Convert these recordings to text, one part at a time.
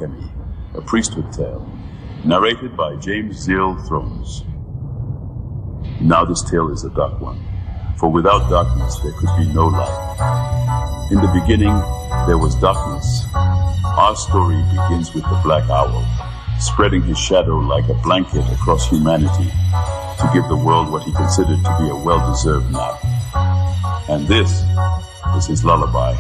Alchemy, a priesthood tale, narrated by James Zeal Thrones. Now this tale is a dark one, for without darkness there could be no light. In the beginning, there was darkness. Our story begins with the Black Owl, spreading his shadow like a blanket across humanity to give the world what he considered to be a well-deserved nap. And this is his lullaby.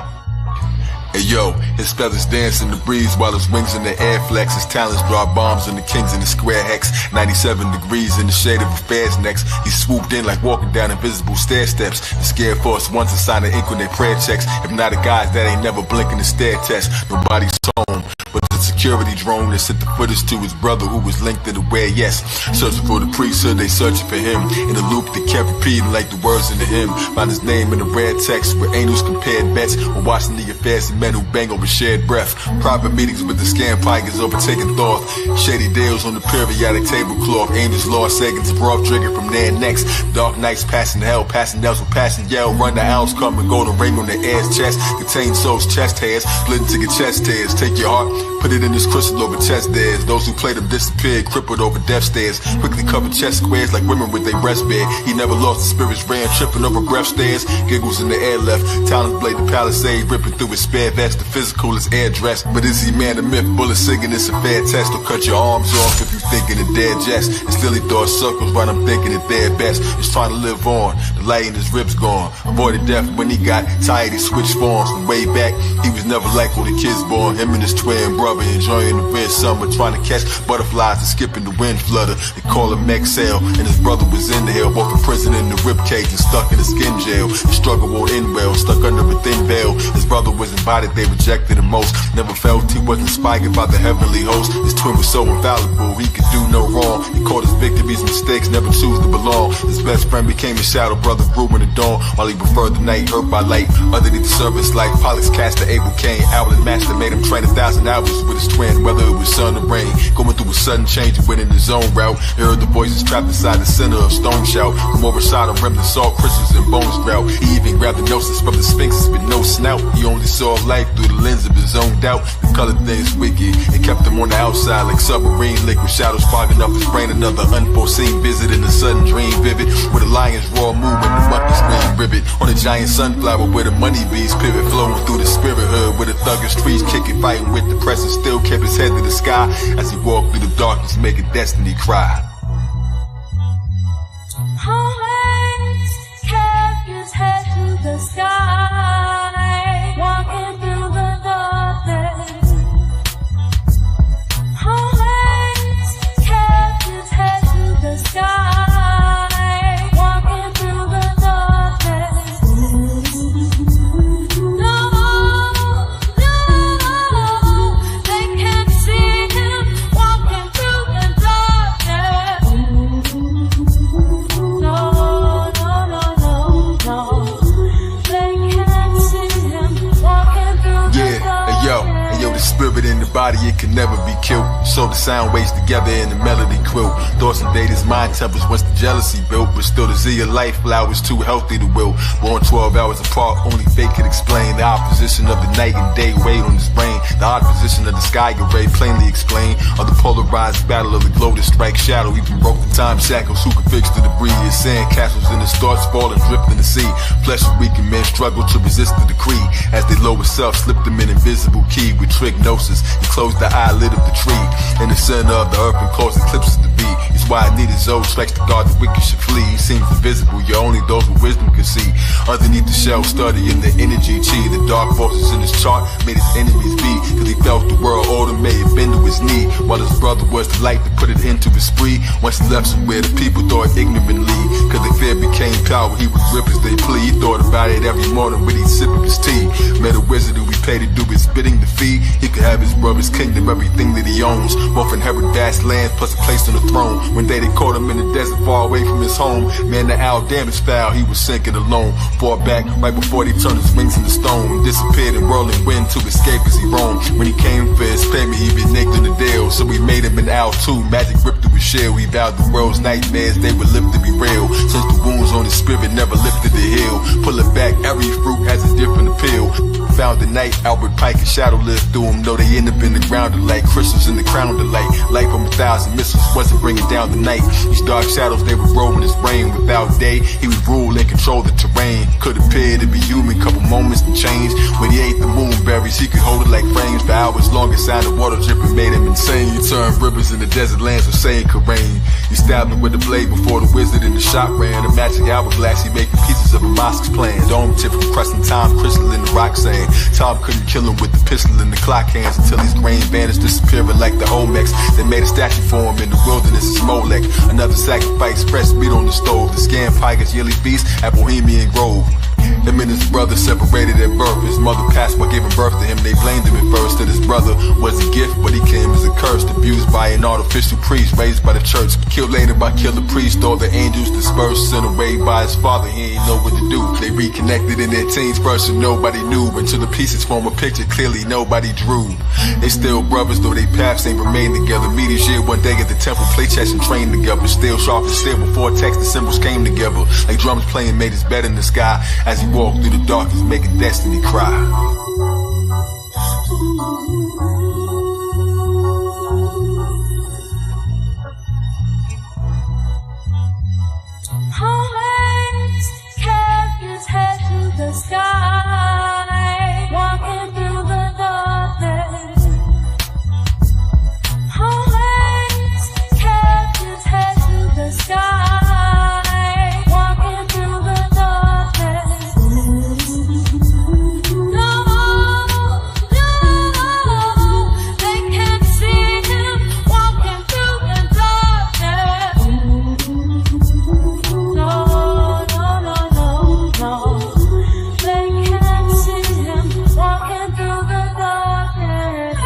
Hey yo, his feathers dance in the breeze while his wings in the air flex. His talents drop bombs on the kings in the square hex. 97 degrees in the shade of a fair's necks. He swooped in like walking down invisible stair steps. The scared force once a sign of ink on their prayer checks. If not a guys that ain't never blinking the stare test. Nobody's home but the security drone that sent the footage to his brother who was linked to the where yes. Searching for the priesthood, they searching for him. In a loop that kept repeating like the words in the hymn. Found his name in the red text where angels compared bets. When watching the affairs of men who bang over shared breath. Private meetings with the scam pikers overtaking thought. Shady deals on the periodic tablecloth. Angels lost seconds, broth drinking from there next. Dark nights passing hell, passing else with passing yell. Run the ounce, come and golden ring on the air's chest. Contain souls, chest hairs, split into your chest hairs. Take your heart, put it in this crystal over chest theirs. Those who played him disappeared, crippled over death stairs. Quickly covered chest squares like women with their breast bare. He never lost the spirits, ran tripping over breath stairs. Giggles in the air left, talons blade the palisade, ripping through his spare vest. The physical is air dress, but is he man of myth? Bullets singing, it's a fair test. Don't cut your arms off if you thinking a dead jest. And still he thought circles while I'm thinking it their best. He's trying to live on, the light in his ribs gone. Avoided death when he got tired, he switched forms. From way back, he was never like all the kids born. Him and his twin brother enjoying the red summer, trying to catch butterflies and skipping the wind flutter. They call him exhale, and his brother was in the hell, both in prison in the rib cage and stuck in a skin jail. The struggle won't end well, stuck under a thin veil. His brother was invited, they rejected him most. Never felt he was inspired by the heavenly host. His twin was so infallible, he could do no wrong. He caught his victories, mistakes, never choose to belong. His best friend became his shadow, brother grew in the dawn. While he preferred the night, hurt by light. Underneath the surface like Pollux cast the Abel Cain. Owlet master made him train 1,000 hours with his twin, whether it was sun or rain. Going through a sudden change and went in his own route. He heard the voices trapped inside the center of stone shout. From overside of rim, the salt crystals and bones grout. He even grabbed the gnosis from the sphinxes with no snout. He only saw life through the lens of his own doubt. The color things wicked, it kept him on the outside like submarine liquid. Shadows fogging up his brain, another unforeseen visit in a sudden dream vivid. With a lion's raw move and the monkey's green ribbit. On a giant sunflower where the money bees pivot. Flowing through the spirit hood where the thuggish trees kicking, fighting with the present. Still kept his head to the sky as he walked through the darkness, making destiny cry. Always kept his head to the sky, walking through the darkness. Always kept his head to the sky, walking through the darkness. No, they can't see him walking through the darkness. No, they can't see him walking through the darkness. Yo, the spirit in the body, it can never be killed. So the sound waves together in the melody quilt. Thoughts invade his mind tempers once the jealousy built. But still the Z of life flowers too healthy to will. Born 12 hours apart, only fate could explain. The opposition of the night and day weighed on his brain. The odd position of the sky array plainly explained. Of the polarized battle of the glow that strike shadow. Even broke the time shackles, who could fix the debris? His sand castles in his thoughts fall and drift in the sea. Flesh of weakened men struggle to resist the decree. As they lower self, slipped them an invisible key. With trick gnosis, he closed the eyelid of the tree. In the center of the earth and caused eclipses to be. It's why I needed Zod strikes to guard the wicked should flee. He seems invisible, yet only those with wisdom can see. Underneath the shell, studying the energy chi. The dark forces in his chart made his enemies be. Cause he felt the world order may have been to his knee. While his brother was the light to put it into his spree. Once he left somewhere, the people thought ignorantly. Cause their fear became power, he would grip as they plea. He thought about it every morning when he'd sip of his tea. Met a wizard who he paid to do his bidding to feed. He could have his brother's kingdom, everything that he owns. Both inherit vast lands plus a place on the throne. One day they caught him in the desert far away from his home. Man, the owl damaged foul, he was sinking alone. Fought back right before they turned his wings into stone. Disappeared in whirling wind to escape as he roamed. When he came for his payment, he been nicked in the deal. So we made him an owl too, magic ripped through his shell. He vowed the world's nightmares, they would live to be real. Since the wounds on his spirit never lifted the heel. Pull it back, every fruit has a different appeal. found the night. Albert Pike and Shadow lived through them, though they end up in the ground of light. Crystals in the crown of light. Light from 1,000 missiles wasn't bringing down the night. These dark shadows, they were rolling his brain. Without day, he would rule and control the terrain. Could appear to be human, couple moments to change. When he ate the moonberries, he could hold it like frames for hours longer. Sound of water dripping made him insane. You turned rivers into desert lands where saying could rain. You stabbed him with the blade before the wizard in the shop ran. A magic hourglass, he making pieces of a mosque's plan. Dome tip from crusting time, crystal in the rock sand. Tom couldn't kill him with the pistol in the clock hands until his grain vanished, disappearing like the Olmecs. They made a statue for him in the wilderness of Molech. Another sacrifice, fresh meat on the stove. The Scan Tigers yearly feast at Bohemian Grove. Him and his brother separated at birth. His mother passed while giving birth to him. They blamed him at first that his brother was a gift, but he came as a curse. Abused by an artificial priest, raised by the church. Killed later by killer priest. All the angels dispersed, sent away by his father. He ain't know what to do. They reconnected in their teens first and nobody knew. Until the pieces form a picture clearly nobody drew. They still brothers though they paths ain't remain together. Meet each year one day at the temple, play chess and train together. Still sharp and still before text the symbols came together. Like drums playing made his bed in the sky. As he walked through the darkness, making destiny cry. Always kept his head to the sky, walking through the darkness. Always kept his head to the sky, walking through the darkness. No, no, they can't see him walking through the darkness. No, no, no, no, no, they can't see him walking through the darkness.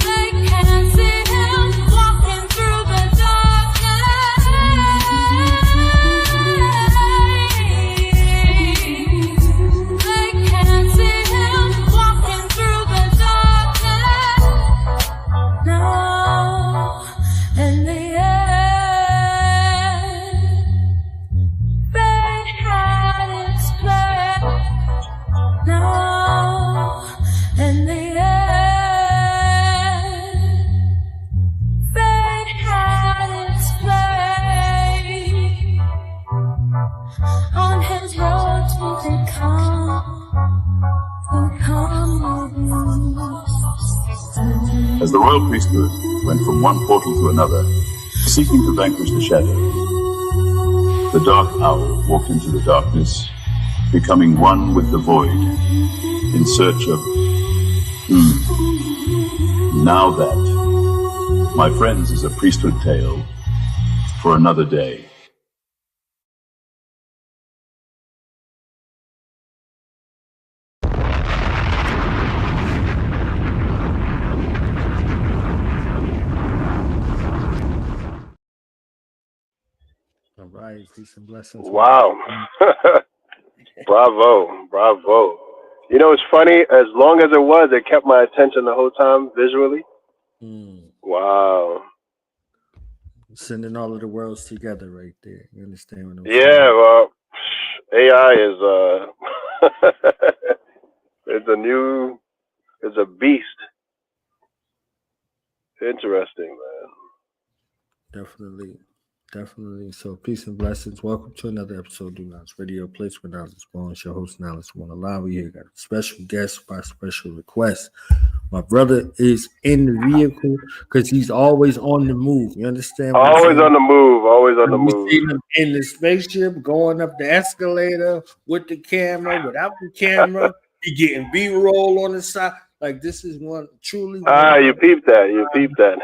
They can't see him walking through the darkness. They can't see him walking through the darkness. Now, in the end, fate had its play. Now, in the end, fate had its play. On his road to become. As the royal priesthood went from one portal to another, seeking to vanquish the shadow, the dark owl walked into the darkness, becoming one with the void, in search of Now that, my friends, is a priesthood tale for another day. All right, peace and blessings. Wow. Bravo. You know, it's funny. As long as it was, it kept my attention the whole time visually. Wow. Sending all of the worlds together right there. You understand what I'm saying? Yeah, well, AI is it's a beast. Interesting, man. Definitely. So, peace and blessings. Welcome to another episode of Do Knowledge Radio, place where knowledge is born. It's your host, Knowledge One Alive. We here got a special guest by special request. My brother is in the vehicle because he's always on the move. You understand? Always on the move. We see him in the spaceship going up the escalator with the camera, without the camera. He getting B-roll on the side. Like, this is one truly. You peeped that.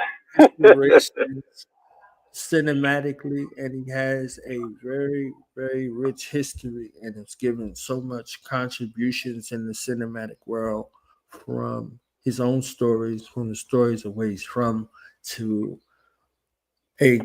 Cinematically, and he has a very, very rich history, and it's given so much contributions in the cinematic world, from his own stories, from the stories of where he's from, to a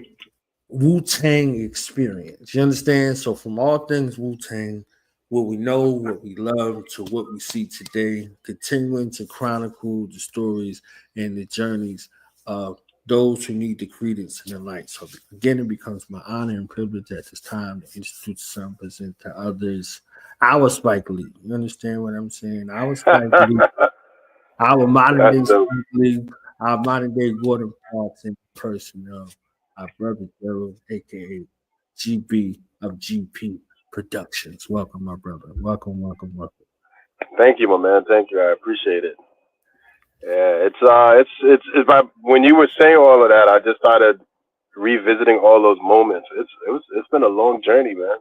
Wu-Tang experience. You understand? So from all things Wu-Tang, what we know, what we love, to what we see today, continuing to chronicle the stories and the journeys of those who need the credence and the light. So again, it becomes my honor and privilege at this time to introduce some, present to others. Our Spike Lee. You understand what I'm saying? Our Spike Lee, our modern day That's dope. Spike Lee, our modern day Gordon Parks in person of our brother Gerald, aka GB of GP Productions. Welcome, my brother. Welcome, welcome, welcome. Thank you, my man. Thank you. I appreciate it. Yeah, when you were saying all of that, I just started revisiting all those moments. It's been a long journey, man.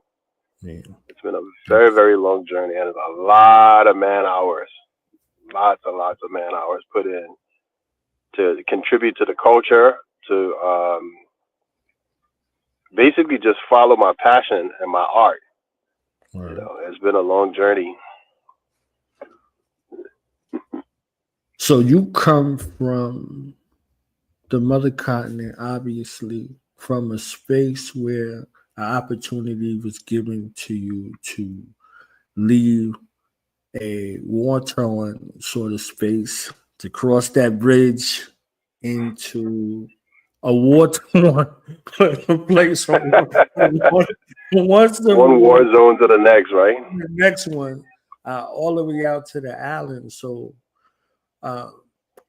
Yeah. It's been a very, very long journey, and it's a lot of man hours, lots and lots of man hours put in to contribute to the culture, to basically just follow my passion and my art. Right. You know, it's been a long journey. So you come from the mother continent, obviously, from a space where an opportunity was given to you to leave a war-torn sort of space, to cross that bridge into a war-torn place from once the One war war zone to the next, right? the next one, all the way out to the island. So uh,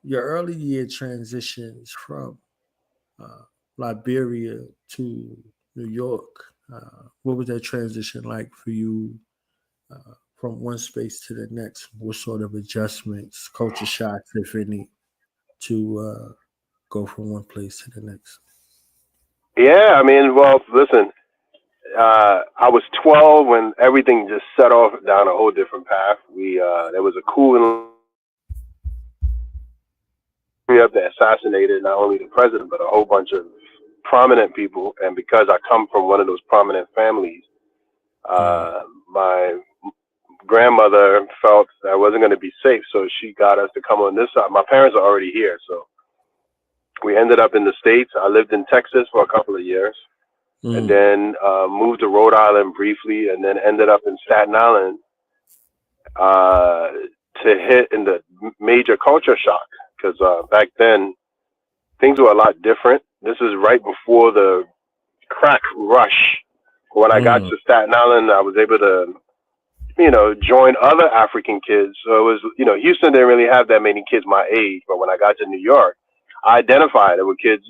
your early year transitions from uh, Liberia to New York. What was that transition like for you from one space to the next? What sort of adjustments, culture shocks, if any, to go from one place to the next? Yeah, I mean, well, listen, I was 12 when everything just set off down a whole different path. There was a coup in Libya that assassinated not only the president but a whole bunch of prominent people. And because I come from one of those prominent families, my grandmother felt that I wasn't going to be safe, so she got us to come on this side. My parents are already here, so we ended up in the States. I lived in Texas for a couple of years, and then moved to Rhode Island briefly, and then ended up in Staten Island to hit in the major culture shock, because back then things were a lot different. This is right before the crack rush. When I got to Staten Island, I was able to, join other African kids. So it was, Houston didn't really have that many kids my age, but when I got to New York, I identified there were kids,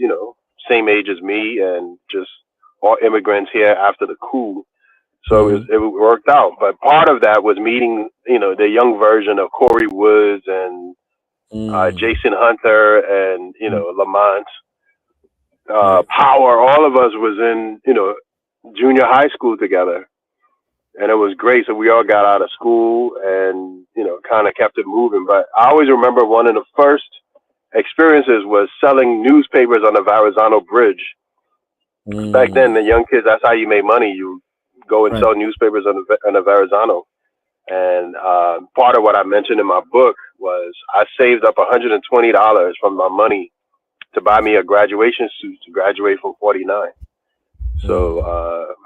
same age as me, and just all immigrants here after the coup. So it worked out. But part of that was meeting, the young version of Corey Woods and Jason Hunter and, Lamont. Power, all of us was in, junior high school together. And it was great. So we all got out of school and, kind of kept it moving. But I always remember one of the first experiences was selling newspapers on the Verrazano Bridge. Back then, the young kids, that's how you made money. You go and sell newspapers on the Verrazano. And part of what I mentioned in my book was I saved up $120 from my money to buy me a graduation suit to graduate from 49. So,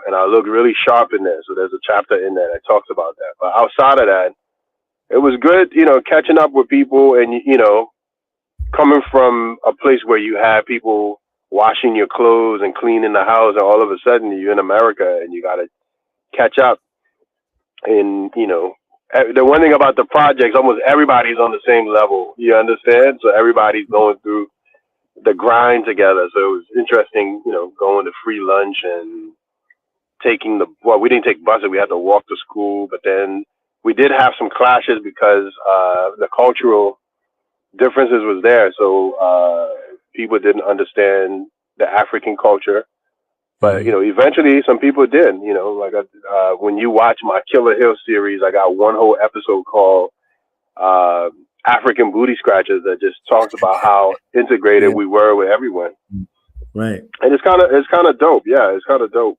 and I look really sharp in there. So there's a chapter in there that talks about that. But outside of that, it was good, catching up with people and, coming from a place where you have people washing your clothes and cleaning the house, and all of a sudden you're in America and you got to catch up. And, the one thing about the projects, almost everybody's on the same level. You understand? So everybody's going through the grind together. So it was interesting, going to free lunch and we didn't take buses. We had to walk to school, but then we did have some clashes because the cultural differences was there. So people didn't understand the African culture. But, eventually some people did, like when you watch my Killer Hill series, I got one whole episode called African Booty Scratchers that just talks about how integrated we were with everyone. Right. And it's kind of dope. Yeah, it's kind of dope.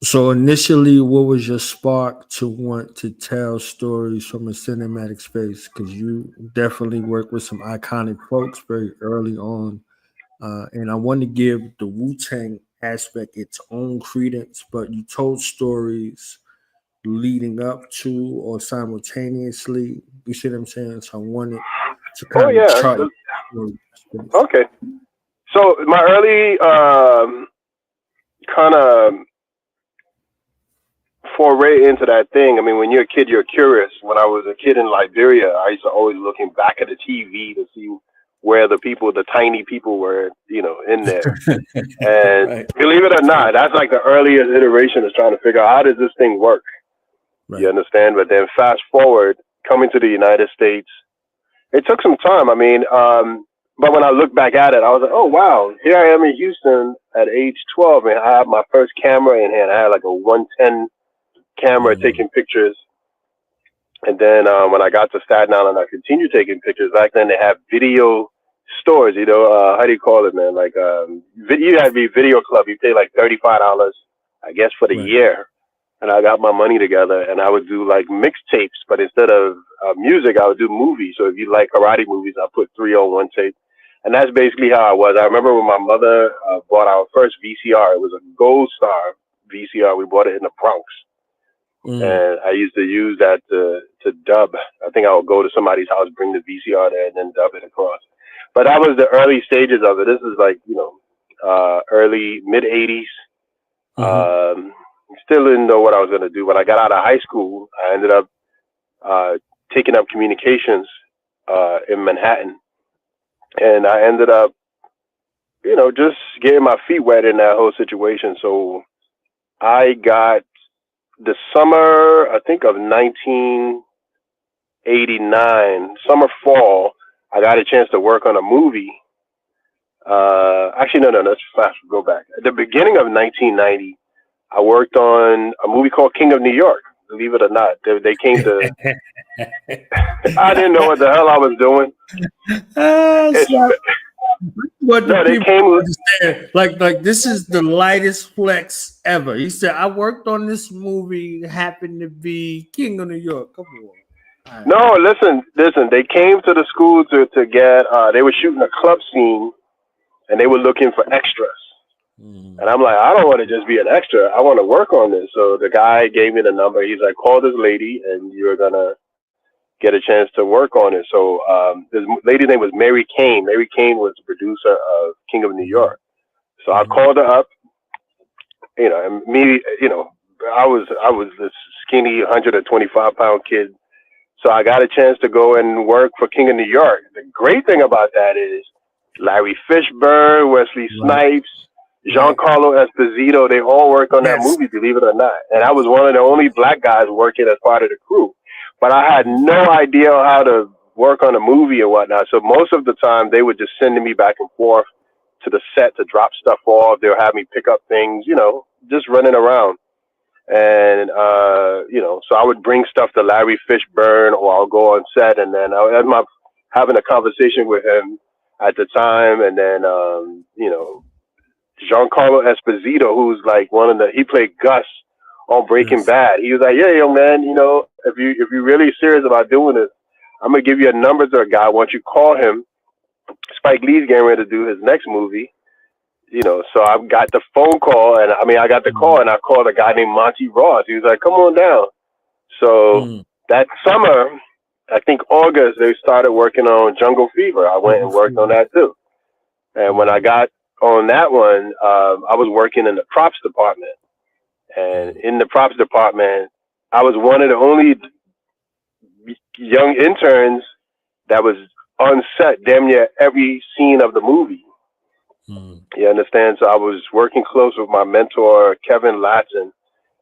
So initially, what was your spark to want to tell stories from a cinematic space? Because you definitely worked with some iconic folks very early on. And I want to give the Wu-Tang aspect its own credence, but you told stories leading up to or simultaneously. You see what I'm saying? So I wanted to Oh kind of yeah. chart. Okay. So my early kind of foray into that thing. I mean, when you're a kid, you're curious. When I was a kid in Liberia, I used to always looking back at the TV to see where the tiny people were, in there. And Right. believe it or not, that's like the earliest iteration is trying to figure out how does this thing work. Right. You understand? But then fast forward, coming to the United States, it took some time. I mean, but when I look back at it, I was like, oh, wow, here I am in Houston at age 12, and I had my first camera in hand. I had like a 110 camera taking pictures. And then when I got to Staten Island, I continued taking pictures. Back then, they had video stores, how do you call it, man? Like, you had to be video club. You pay like $35, I guess, for the year. And I got my money together, and I would do like mixtapes, but instead of music, I would do movies. So if you like karate movies, I put 3 on one tape. And that's basically how I was. I remember when my mother bought our first VCR. It was a Gold Star VCR. We bought it in the Bronx. And I used to use that to dub. I think I would go to somebody's house, bring the VCR there, and then dub it across. But that was the early stages of it. This is like, early, mid-'80s. Still didn't know what I was going to do. When I got out of high school, I ended up taking up communications in Manhattan. And I ended up, just getting my feet wet in that whole situation. So I got the summer, I think, of 1989, fall, I got a chance to work on a movie. Actually, no, let's fast go back. At the beginning of 1990, I worked on a movie called King of New York. Believe it or not, they came to. I didn't know what the hell I was doing. What No, the they people came. understand, like this is the lightest flex ever. He said, "I worked on this movie. Happened to be King of New York." Come on. Right. No, listen. They came to the school to get. They were shooting a club scene, and they were looking for extras. And I'm like, I don't want to just be an extra. I want to work on this. So the guy gave me the number. He's like, call this lady, and you're gonna get a chance to work on it. So this lady's name was Mary Kane. Mary Kane was the producer of King of New York. So I called her up. And me, I was this skinny 125-pound kid. So I got a chance to go and work for King of New York. The great thing about that is Larry Fishburne, Wesley Snipes, Giancarlo Esposito, they all worked on that movie, believe it or not. And I was one of the only black guys working as part of the crew. But I had no idea how to work on a movie or whatnot. So most of the time, they would just send me back and forth to the set to drop stuff off. They'll have me pick up things, just running around. And, so I would bring stuff to Larry Fishburne, or I'll go on set, and then I was having a conversation with him at the time. And then, Giancarlo Esposito, who's like he played Gus on Breaking Bad. He was like, yeah, young man, if you're really serious about doing this, I'm going to give you a number to a guy. Once you call him, Spike Lee's getting ready to do his next movie. So I got the phone call, and I got the call, and I called a guy named Monty Ross. He was like, come on down. So that summer, I think August, they started working on Jungle Fever. I went and worked on that too. And when I got on that one, I was working in the props department. And in the props department, I was one of the only young interns that was on set damn near every scene of the movie. You understand? So I was working close with my mentor, Kevin Latson,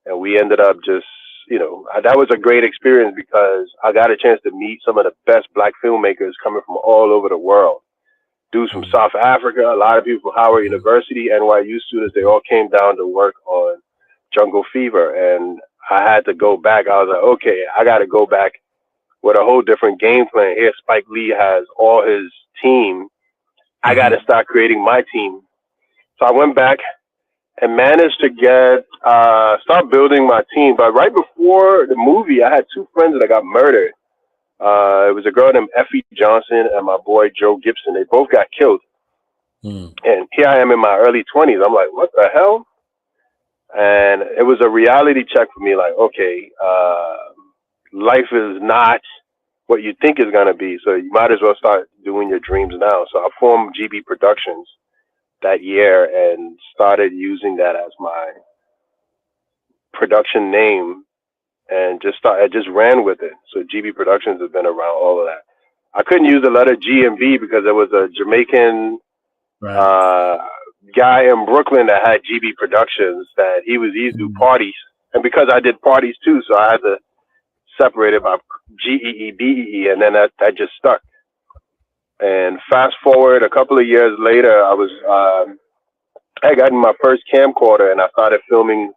and we ended up just, that was a great experience because I got a chance to meet some of the best black filmmakers coming from all over the world. Dudes from South Africa, a lot of people from Howard University, NYU students, they all came down to work on Jungle Fever. And I had to go back. I was like, okay, I got to go back with a whole different game plan. Here, Spike Lee has all his team. I got to start creating my team. So I went back and managed to start building my team. But right before the movie, I had 2 friends that got murdered. It was a girl named Effie Johnson and my boy Joe Gibson. They both got killed. And here I am in my early 20s. I'm like, what the hell? And it was a reality check for me. Like, okay, life is not what you think is going to be. So you might as well start doing your dreams now. So I formed GB Productions that year and started using that as my production name, and I just ran with it. So GB Productions has been around all of that. I couldn't use the letter G and B because there was a Jamaican guy in Brooklyn that had GB Productions that he used to do parties, and because I did parties too, so I had to separate it by GEEBEE, and then that just stuck. And fast forward a couple of years later, I got in my first camcorder and I started filming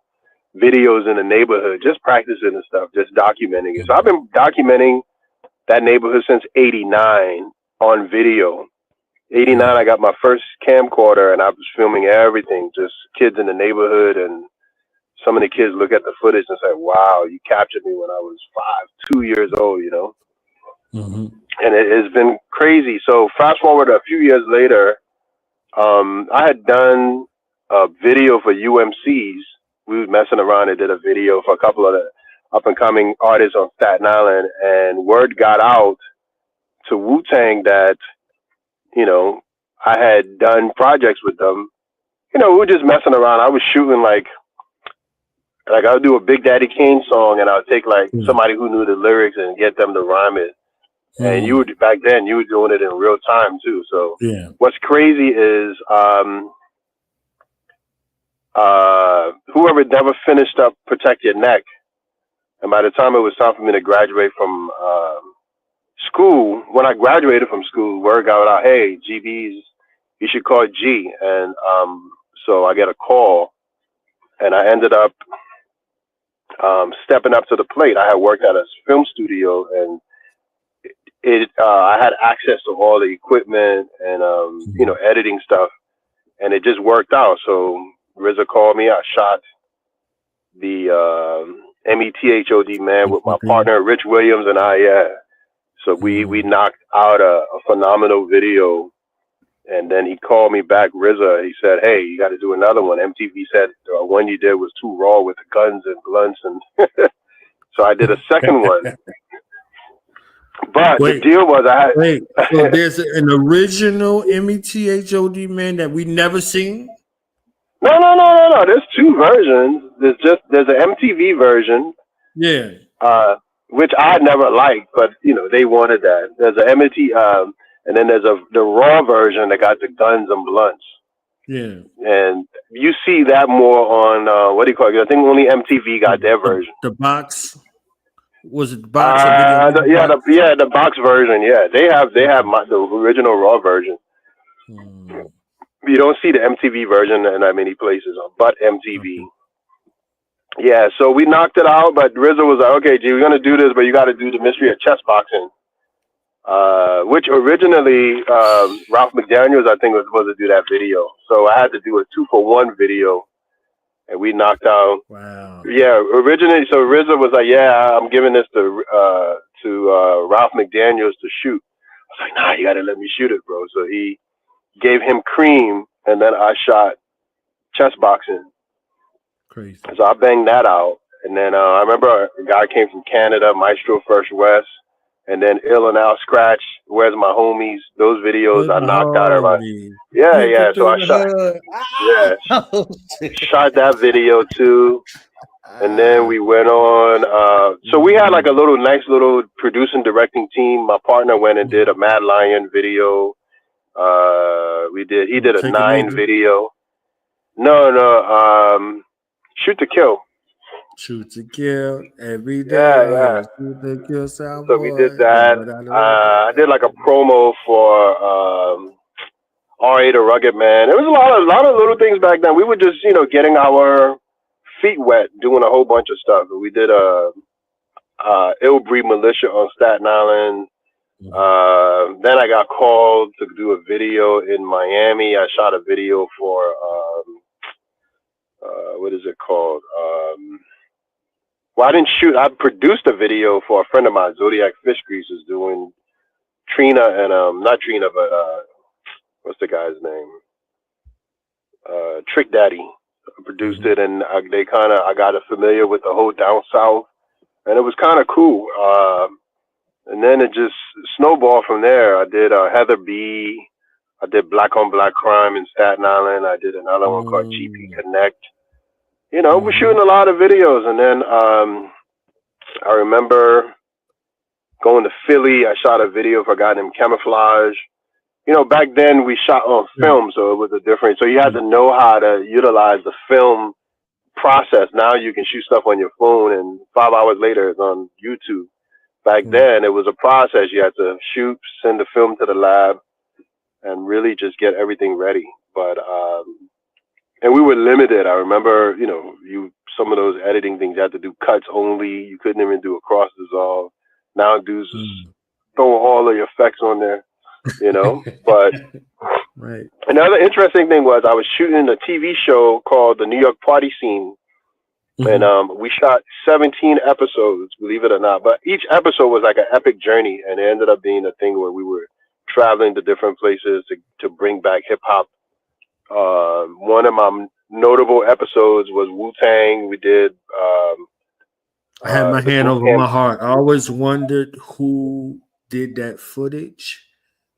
videos in the neighborhood, just practicing and stuff, just documenting it. So I've been documenting that neighborhood since '89 on video. '89, I got my first camcorder and I was filming everything, just kids in the neighborhood, and some of the kids look at the footage and say, wow, you captured me when I was 2 years old, you know? And it has been crazy. So fast forward a few years later, I had done a video for UMCs. We was messing around and did a video for a couple of the up-and-coming artists on Staten Island, and word got out to Wu-Tang that, you know, I had done projects with them. You know, we were just messing around. I was shooting like I would do a Big Daddy Kane song, and I would take like somebody who knew the lyrics and get them to rhyme it. And back then you were doing it in real time too. So what's crazy is whoever never finished up Protect Your Neck, and by the time it was time for me to graduate from school, when I graduated from school, word got out, hey, GB's, you should call G. And so I get a call, and I ended up stepping up to the plate. I had worked at a film studio, and I had access to all the equipment and you know, editing stuff, and it just worked out. So RZA called me. I shot the METHOD Man with my partner Rich Williams and I. So we knocked out a phenomenal video, and then he called me back, RZA. He said, "Hey, you got to do another one." MTV said the one you did was too raw with the guns and blunts, and so I did a second one. But the deal was so there's an original METHOD Man that we never seen? No. There's two versions. There's an MTV version. Which I never liked, but you know, they wanted that. There's an MTV, and then there's the raw version that got the guns and blunts. And you see that more on what do you call it? I think only MTV got their version. The box. Was it the box? The box version. Yeah, they have the original raw version. You don't see the MTV version in that many places, but MTV. Yeah, so we knocked it out, but RZA was like, "Okay, G, we're gonna do this, but you got to do the mystery of chess boxing," which originally Ralph McDaniels, I think, was supposed to do that video. So I had to do a 2-for-1 video. And we knocked out. Wow. Yeah, originally, so RZA was like, "Yeah, I'm giving this to Ralph McDaniels to shoot." I was like, "Nah, you gotta let me shoot it, bro." So he gave him Cream, and then I shot chess boxing. Crazy. So I banged that out, and then I remember a guy came from Canada, Maestro First West, and then Ill and Al Scratch, Where's My Homies? Those videos I knocked out everybody. Yeah. So I shot that video too, and then we went on. So we had like a nice little producing directing team. My partner went and did a Mad Lion video. He did a 9 video. No. Shoot to Kill. Shoot to Kill every day. Yeah. Shoot to Kill Soundboy. So we did that. I did like a promo for R.A. the Rugged Man. There was a lot of little things back then. We were just, you know, getting our feet wet, doing a whole bunch of stuff. We did Ill Breed Militia on Staten Island. Then I got called to do a video in Miami. I shot a video for what is it called? Well, I didn't shoot. I produced a video for a friend of mine, Zodiac Fish Grease, is doing Trina and not Trina, but what's the guy's name? Trick Daddy. I produced it, and I got familiar with the whole down south, and it was kind of cool. And then it just snowballed from there. I did Heather B. I did Black on Black Crime in Staten Island. I did another one called GP Connect. You know, we're shooting a lot of videos. And then I remember going to Philly. I shot a video for a guy named Camouflage. You know, back then we shot on film, so it was a different. So you had to know how to utilize the film process. Now you can shoot stuff on your phone, and 5 hours later it's on YouTube. Back then it was a process. You had to shoot, send the film to the lab, and really just get everything ready. But and we were limited. I remember, you know, some of those editing things you had to do cuts only. You couldn't even do a cross dissolve. Now dudes just throw all the effects on there, you know. But another interesting thing was I was shooting a TV show called The New York Party Scene. And we shot 17 episodes, believe it or not. But each episode was like an epic journey, and it ended up being a thing where we were traveling to different places to bring back hip hop. One of my notable episodes was Wu-Tang. We did. I had my hand over my heart. I always wondered who did that footage.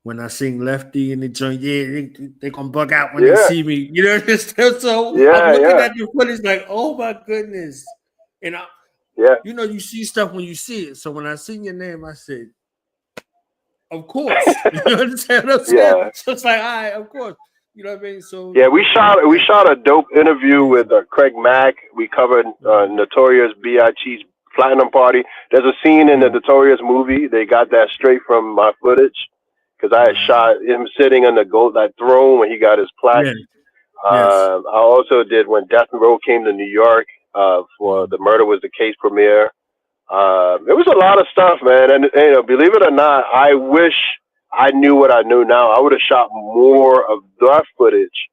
When I sing Lefty in the joint, they gonna bug out when they see me. You know, so I'm looking at the footage like, oh my goodness. And you know, you see stuff when you see it. So when I seen your name, I said, of course. You understand what I'm saying? So it's like, all right, of course. You know what I mean? So we shot a dope interview with Craig Mack. We covered Notorious B.I.G.'s Platinum Party. There's a scene in the Notorious movie. They got that straight from my footage. Because I had shot him sitting on that throne when he got his plaque. I also did when Death Row came to New York for the Murder Was the Case premiere. It was a lot of stuff, man. And you know, believe it or not, I wish I knew what I knew now. I would have shot more of that footage.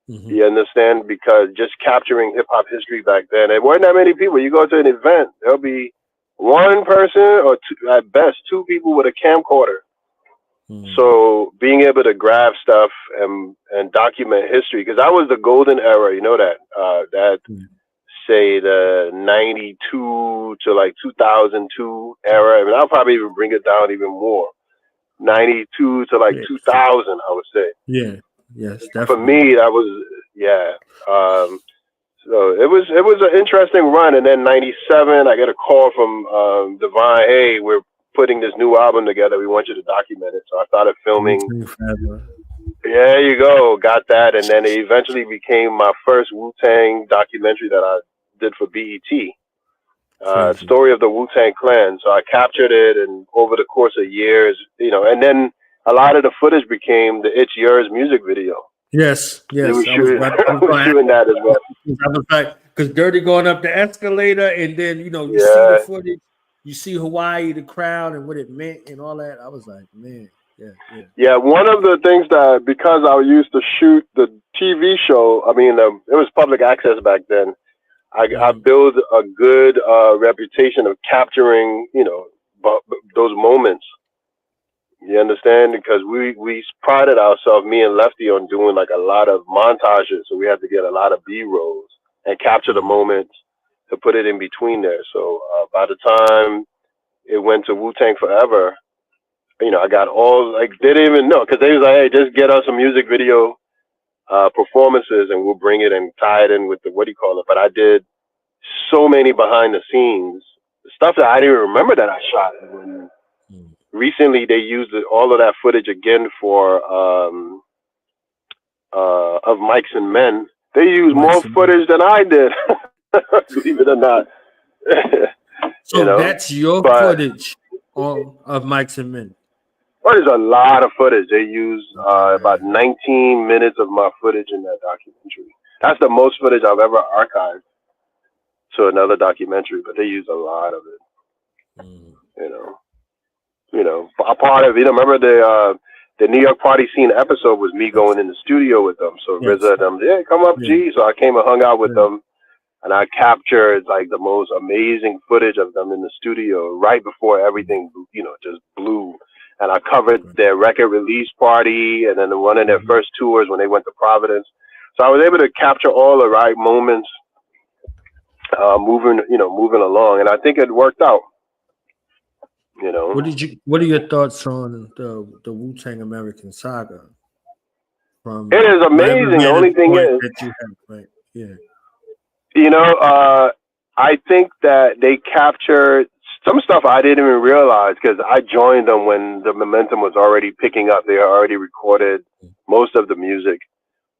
You understand? Because just capturing hip hop history back then, there weren't that many people. You go to an event, there'll be one person or two, at best, two people with a camcorder. So being able to grab stuff and document history, because that was the golden era, you know that say the 92 to like 2002 era. I mean, I'll probably even bring it down even more. 92 to like 2000, I would say. Yes, definitely. For me, that was so it was an interesting run. And then 97, I get a call from Divine. Hey, we're putting this new album together. We want you to document it. So I started filming. There you go. Got that. And then it eventually became my first Wu-Tang documentary that I did for BET. Story of the Wu-Tang Clan. So I captured it, and over the course of years, you know, and then a lot of the footage became the It's Yours music video. Yes. I was shooting that as well. I was like, because Dirty going up the escalator, and then, you know, you see the footage. You see Hawaii, the crowd, and what it meant, and all that. I was like, man, yeah. One of the things that, because I used to shoot the TV show, I mean, it was public access back then. I built a good reputation of capturing, you know, those moments. You understand? Because we prided ourselves, me and Lefty, on doing like a lot of montages, so we had to get a lot of B-rolls and capture the moments to put it in between there. So by the time it went to Wu-Tang Forever, you know, I got all, like, they didn't even know, because they was like, hey, just get us some music video performances and we'll bring it and tie it in with the, but I did so many behind the scenes, stuff that I didn't even remember that I shot. And recently they used all of that footage again for of Mics and Men. They used more footage than I did. Believe it or not. So you know? That's your footage of Mics and Men. Well, there's a lot of footage. They use about 19 minutes of my footage in that documentary. That's the most footage I've ever archived to another documentary, but they use a lot of it. You know, a part of, you know, remember the New York Party Scene episode was me going in the studio with them. So RZA and them, come up, G. So I came and hung out with them. And I captured like the most amazing footage of them in the studio right before everything, you know, just blew. And I covered their record release party and then one of their first tours when they went to Providence. So I was able to capture all the right moments, moving along. And I think it worked out. You know, What are your thoughts on the Wu-Tang American saga? From it is whatever amazing. The only vantage thing point is, that you have, right? Yeah. you know, I think that they captured some stuff I didn't even realize because I joined them when the momentum was already picking up. They had already recorded most of the music,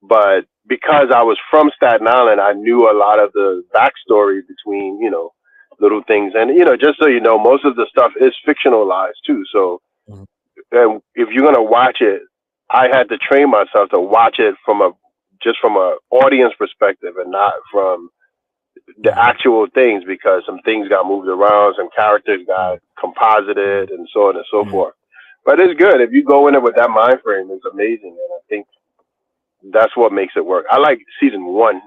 but because I was from Staten Island, I knew a lot of the backstory between, you know, little things. And, you know, just so you know, most of the stuff is fictionalized too. So Mhm. if you're going to watch it, I had to train myself to watch it from a audience perspective and not from the actual things, because some things got moved around, some characters got composited, and so on and so forth. But it's good if you go in it with that mind frame. It's amazing, and I think that's what makes it work. I like season 1,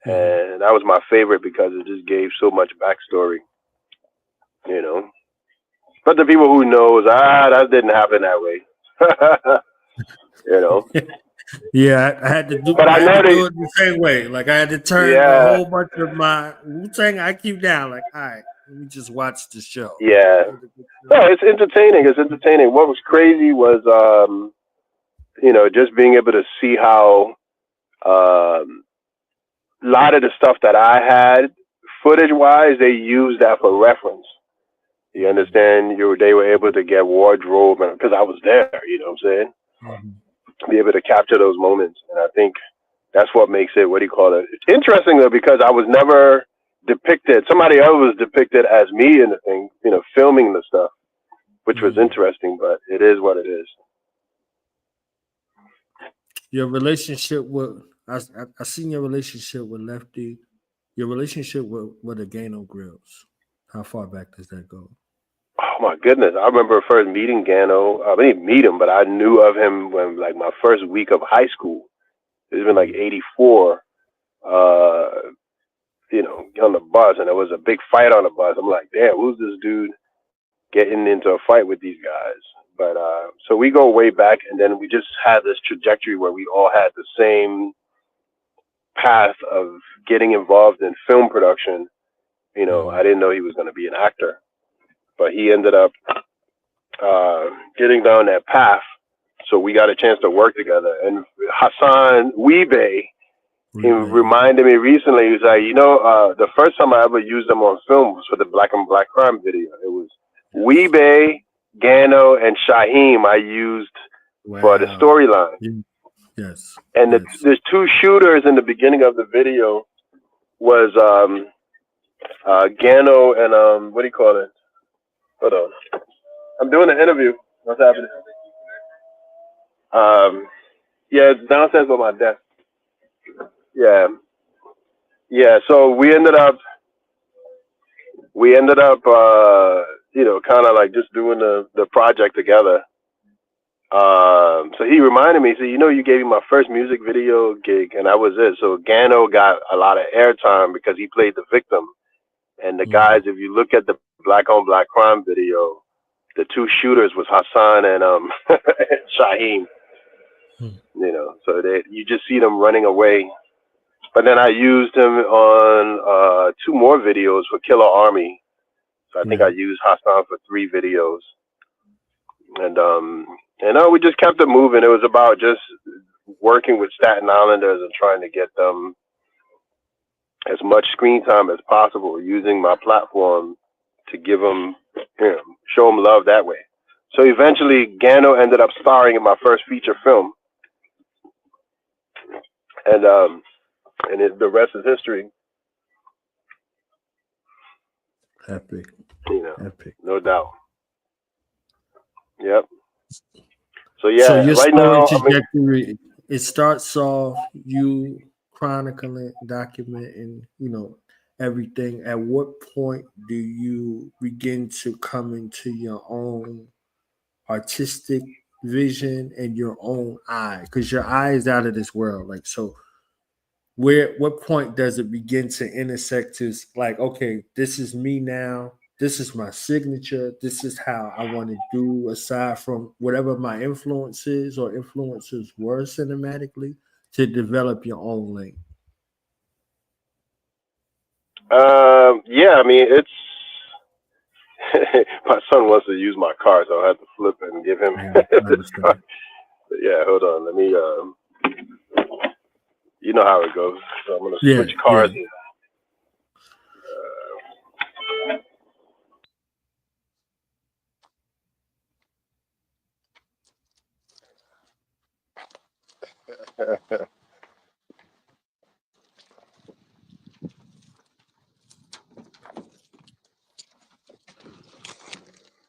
and that was my favorite because it just gave so much backstory, you know. But the people who knows, that didn't happen that way, you know. Yeah, I had to do. But I I had know to do they, it the same way. Like I had to turn a yeah, whole bunch of my Wu-Tang IQ down. Like, all right, let me just watch the show. yeah. No, it's entertaining. It's entertaining. What was crazy was, you know, just being able to see how a lot of the stuff that I had footage-wise, they used that for reference. You understand? They were able to get wardrobe, and because I was there, you know what I'm saying? Be able to capture those moments, and I think that's what makes it. What do you call it? It's interesting though, because I was never depicted. Somebody else was depicted as me in the thing, you know, filming the stuff, which was interesting. But it is what it is. Your relationship with I seen your relationship with Lefty. Your relationship with the Gano Grills. How far back does that go? Oh my goodness! I remember first meeting Gano. I didn't meet him, but I knew of him when like my first week of high school. It's been like '84. You know, on the bus, and there was a big fight on the bus. I'm like, damn, who's this dude getting into a fight with these guys? But so we go way back, and then we just had this trajectory where we all had the same path of getting involved in film production. You know, I didn't know he was going to be an actor, but he ended up getting down that path. So we got a chance to work together. And Hassan Weebay, he reminded me recently, he was like, you know, the first time I ever used them on film was for the Black on Black Crime video. It was Weebay, Gano, and Shaheem I used for the storyline. Yes. And the two shooters in the beginning of the video was Gano and what do you call it? Hold on. I'm doing an interview. What's happening? Yeah, it's downstairs by my desk. Yeah. Yeah, so we ended up you know, kind of like just doing the project together. So he reminded me, he said, you know, you gave me my first music video gig, and that was it. So Gano got a lot of airtime because he played the victim. And the guys, if you look at the Black on Black Crime video, the two shooters was Hassan and Shaheem. You know, so you just see them running away. But then I used him on 2 more videos for Killer Army. So I think I used Hassan for 3 videos. And we just kept it moving. It was about just working with Staten Islanders and trying to get them as much screen time as possible, using my platform to give them, you know, show them love that way. So eventually, Gano ended up starring in my first feature film, and the rest is history. Epic. You know, Epic. no doubt. Yep. So your right story now, trajectory, it starts off you chronicling, documenting, you know, everything. At what point do you begin to come into your own artistic vision and your own eye? Because your eye is out of this world. Like, so what point does it begin to intersect to like, okay, this is me now, this is my signature, this is how I want to do, aside from whatever my influences or influences were cinematically, to develop your own lane? yeah, I mean, my son wants to use my car, so I have to flip it and give him Yeah, I this car. understand. But yeah, hold on. Let me. You know how it goes. So I'm gonna Yeah, switch cars. yeah.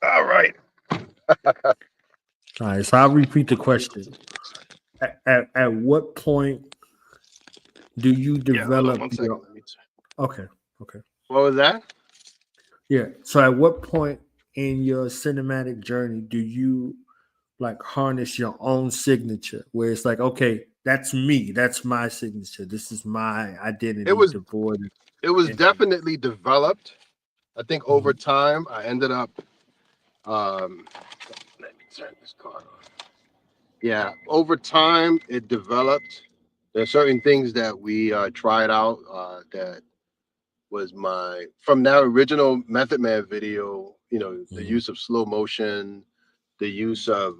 All right. All right, so I'll repeat the question. At what point do you Yeah, hold on develop one second. your okay, okay. What was that? Yeah. So at what point in your cinematic journey do you like harness your own signature where it's like, okay, that's me, that's my signature, this is my It identity was devoid of definitely developed. I think over Mhm. time I ended up let me turn this car on. Yeah, over time it developed. There are certain things that we tried out that was my from that original Method Man video, you know, the Mhm. use of slow motion, the use of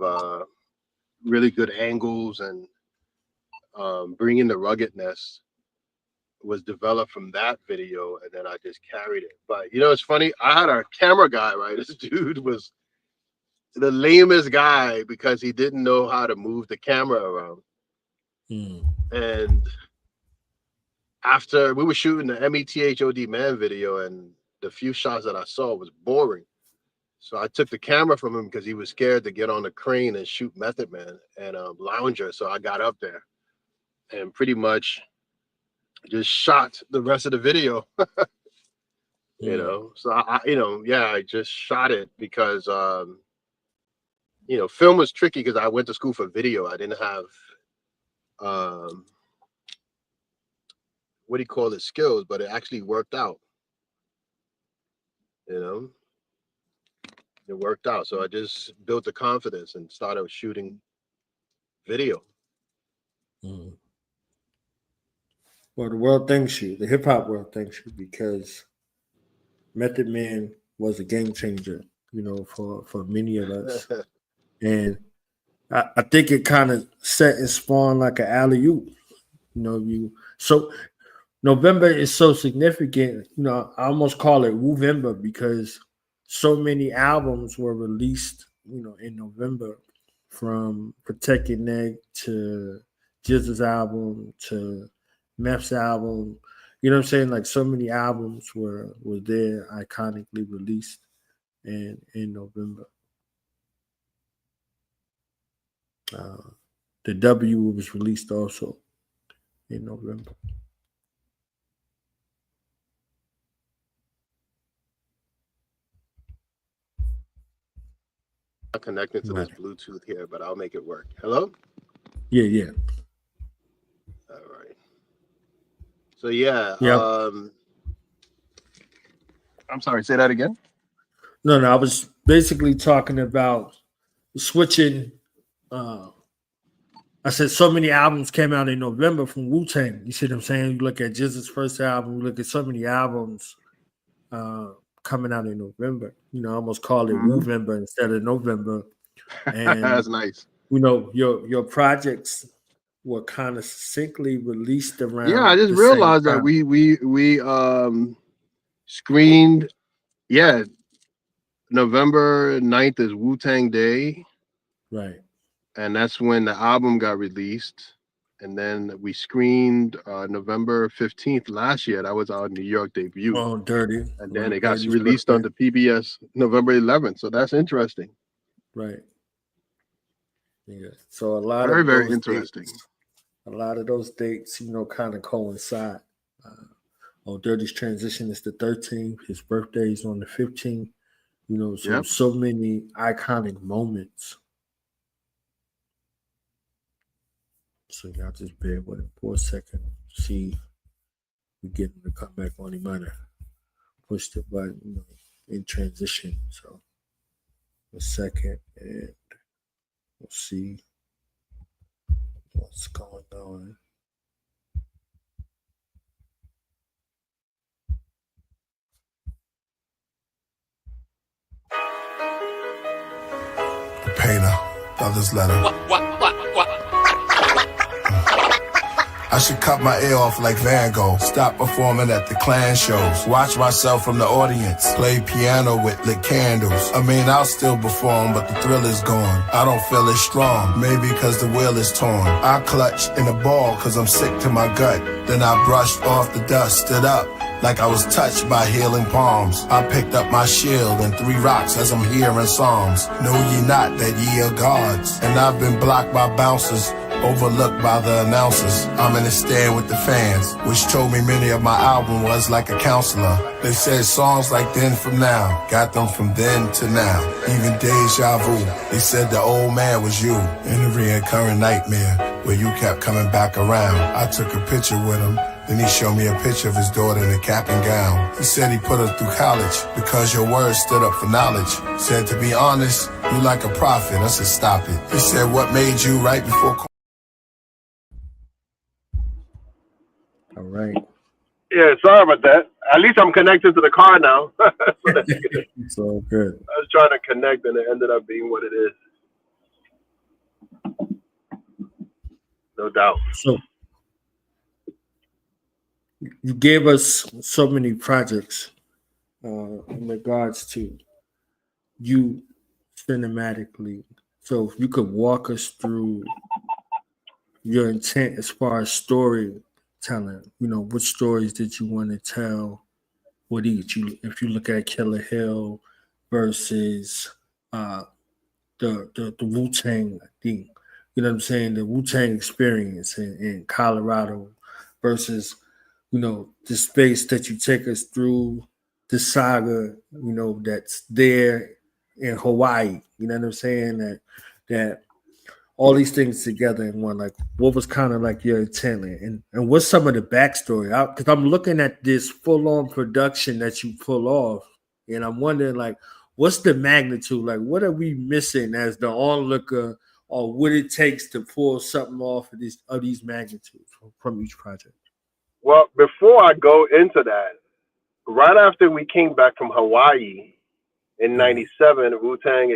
really good angles and bringing the ruggedness was developed from that video, and then I just carried it. But you know, it's funny. I had a camera guy, right? This dude was the lamest guy because he didn't know how to move the camera around. Mhm. And after we were shooting the METHOD Man video, and the few shots that I saw was boring. So I took the camera from him because he was scared to get on the crane and shoot Method Man and Lounger. So I got up there and pretty much just shot the rest of the video. You Mhm. know, so you know, yeah, I just shot it because you know, film was tricky because I went to school for video. I didn't have um what do you call it, skills, but it actually worked out. You know, it worked out. So I just built the confidence and started shooting video. Mhm. Well, the world thanks you, the hip hop world thanks you because Method Man was a game changer, you know, for many of us. And I think it kind of set and spawned like an alley oop. You know, you so November is so significant. You know, I almost call it Woovember because so many albums were released. You know, in November, from Protect Your Neck to Jizz's album to Meph's album. You know what I'm saying? Like so many albums were there iconically released in November. Uh, the W was released also in November. Not connecting to Right. this Bluetooth here, but I'll make it work. Hello? Yeah, yeah, All right. So yeah, yeah. I'm sorry, say that again. No, I was basically talking about switching. Uh, I said so many albums came out in November from Wu-Tang. You see what I'm saying? You look at Jizz's first album, you look at so many albums uh, coming out in November. You know, I almost call it Mhm. Woovember instead of November. And That's nice. you know, your projects were kind of succinctly released Yeah, I around just the same realized that time. we screened, yeah, November 9th is Wu-Tang Day, Right. and that's when the album got released. And then we screened November 15th last year. That was our New York debut. Oh, Dirty. And then Right. it got Dirty's released on birthday. the PBS November 11th. So that's interesting. Right. Yeah. So a lot Very, of very those interesting. dates, you know, kind of coincide. Uh, Dirty's transition is the 13th. His birthday is on the 15th. You know, Yep. so many iconic moments. So y'all just bear with it for a second. See, we get him to come back on. He might have pushed the button, you know, in transition. So a second, and we'll see what's going on. hater. Brother's letter. I should cut my ear off like Van Gogh. Stop performing at the Clan shows. Watch myself from the audience. Play piano with lit candles. I mean, I'll still perform, but the thrill is gone. I don't feel as strong, maybe cause the wheel is torn. I clutch in a ball cause I'm sick to my gut. Then I brushed off the dust, stood up like I was touched by healing palms. I picked up my shield and 3 rocks as I'm hearing psalms. Know ye not that ye are gods? And I've been blocked by bouncers, overlooked by the announcers. I'm in the stand with the fans, which told me many of my album was like a counselor. They said songs like Then From Now, got them from then to now. Even deja vu, they said the old man was you in a recurring nightmare where you kept coming back around. I took a picture with him, then he showed me a picture of his daughter in a cap and gown. He said he put her through college because your words stood up for knowledge. Said, to be honest, you like a prophet. I said, stop it. He said, what made you right before... All right. Yeah, sorry about that. At least I'm connected to the car now. So that's good. It's all good. I was trying to connect and it ended up being what it is. No doubt. So you gave us so many projects in regards to you cinematically. So if you could walk us through your intent as far as storytelling, you know, what stories did you want to tell with each? If you look at Killer Hill versus the Wu-Tang thing, you know what I'm saying, the Wu-Tang experience in Colorado versus, you know, the space that you take us through, the saga, you know, that's there in Hawaii. You know what I'm saying? That all these things together in one. Like, what was kind of like your intent, and what's some of the backstory? Because I'm looking at this full-on production that you pull off, and I'm wondering, like, what's the magnitude? Like, what are we missing as the onlooker, or what it takes to pull something off of these magnitudes from each project? Well, before I go into that, right after we came back from Hawaii in '97, Wu-Tang.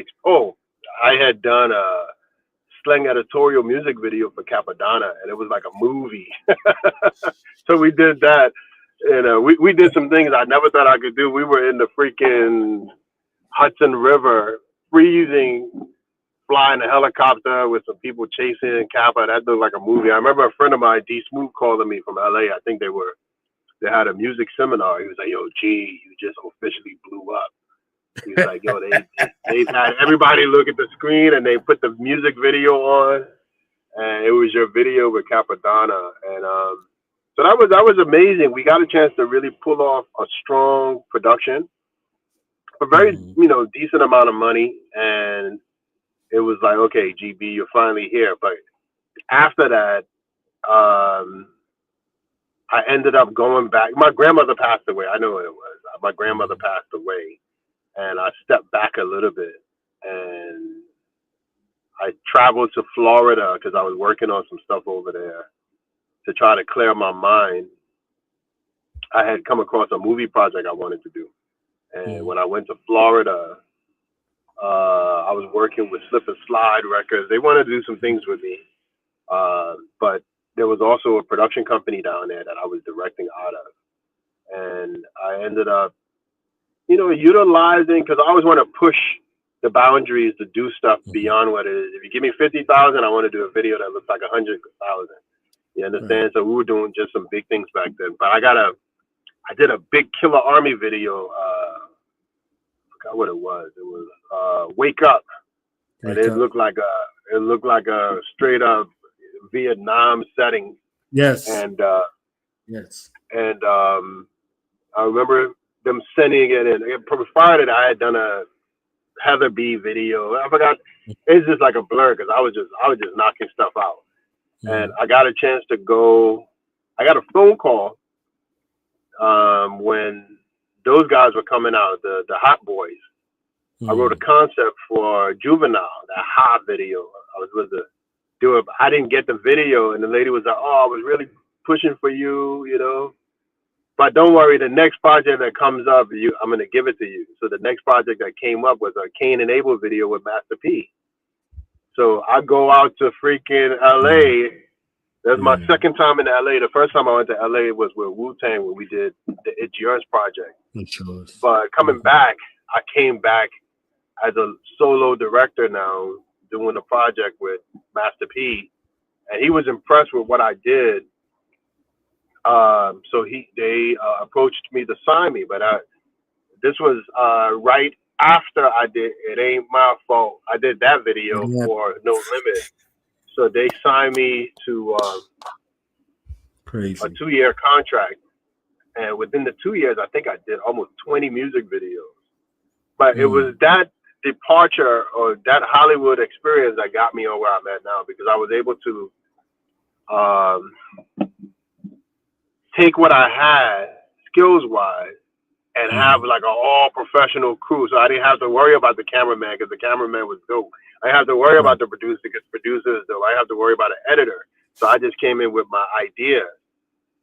I had done a slang editorial music video for Capadonna, and it was like a movie. So we did that, and we did some things I never thought I could do. We were in the freaking Hudson River, freezing, flying a helicopter with some people chasing Kappa. That looked like a movie. I remember a friend of mine, D. Snoop, calling me from LA. I think they had a music seminar. He was like, "Yo, G, you just officially blew up." He was like, "Yo, they've had everybody look at the screen and they put the music video on, and it was your video with Capadonna." And so that was amazing. We got a chance to really pull off a strong production, a very decent amount of money, and it was like, okay, GB, you're finally here. But after that, I ended up going back. My grandmother passed away. I know what it was. My grandmother passed away, and I stepped back a little bit, and I traveled to Florida because I was working on some stuff over there to try to clear my mind. I had come across a movie project I wanted to do, and when I went to Florida, I was working with Slip and Slide Records. They wanted to do some things with me, but there was also a production company down there that I was directing out of, and I ended up, utilizing, because I always want to push the boundaries to do stuff beyond what it is. If you give me 50,000, I want to do a video that looks like 100,000. You understand? So we were doing just some big things back then. But I did a big Killer Army video. I forgot what it was. It was Wake Up, and it looked like a straight up Vietnam setting. Yes. And yes. And I remember them sending it in. Prior to that, I had done a Heather B video. I forgot. It's just like a blur because I was just knocking stuff out. And I got a chance to go. I got a phone call when those guys were coming out, the Hot Boys. I wrote a concept for Juvenile, that Hot video. I was supposed to do it. I didn't get the video, and the lady was like, "Oh, I was really pushing for you, But don't worry, the next project that comes up, I'm going to give it to you." So the next project that came up was a Cain and Abel video with Master P. So I go out to freaking LA. That's my Yeah. second time in LA. The first time I went to LA was with Wu-Tang when we did the It's Yours project. It's yours. But coming back, I came back as a solo director now, doing a project with Master P, and he was impressed with what I did. So they approached me to sign me, but this was right after I did It Ain't My Fault. I did that video for No Limit. So they signed me to Crazy. a 2-year contract. And within the 2 years, I think I did almost 20 music videos. But it was that departure or that Hollywood experience that got me on where I'm at now, because I was able to take what I had skills-wise and have like an all-professional crew. So I didn't have to worry about the cameraman because the cameraman was dope. I didn't have to worry about the producer because the producer is dope. I didn't have to worry about an editor. So I just came in with my idea.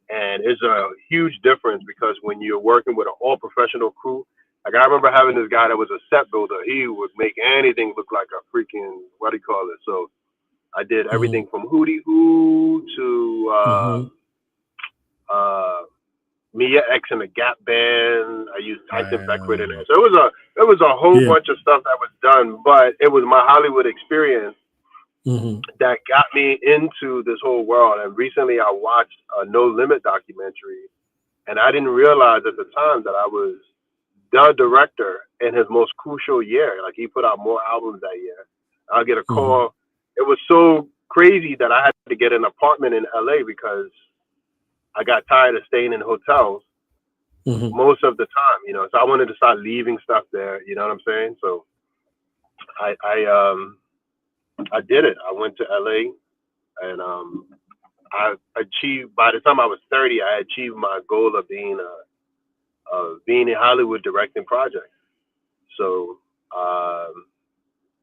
And it's a huge difference because when you're working with an all-professional crew, like I remember having this guy that was a set builder. He would make anything look like a freaking, what do you call it? So I did everything from Hootie Hoo to Mia X and the Gap Band. I used Tyson Beckwith in there. So it was a whole bunch of stuff that was done, but it was my Hollywood experience that got me into this whole world. And recently I watched a No Limit documentary, and I didn't realize at the time that I was the director in his most crucial year. Like he put out more albums that year. I'll get a call. It was so crazy that I had to get an apartment in LA because I got tired of staying in hotels most of the time, you know. So I wanted to start leaving stuff there, you know what I'm saying? So I did it. I went to LA, and I achieved, by the time I was 30, I achieved my goal of being in Hollywood directing projects. So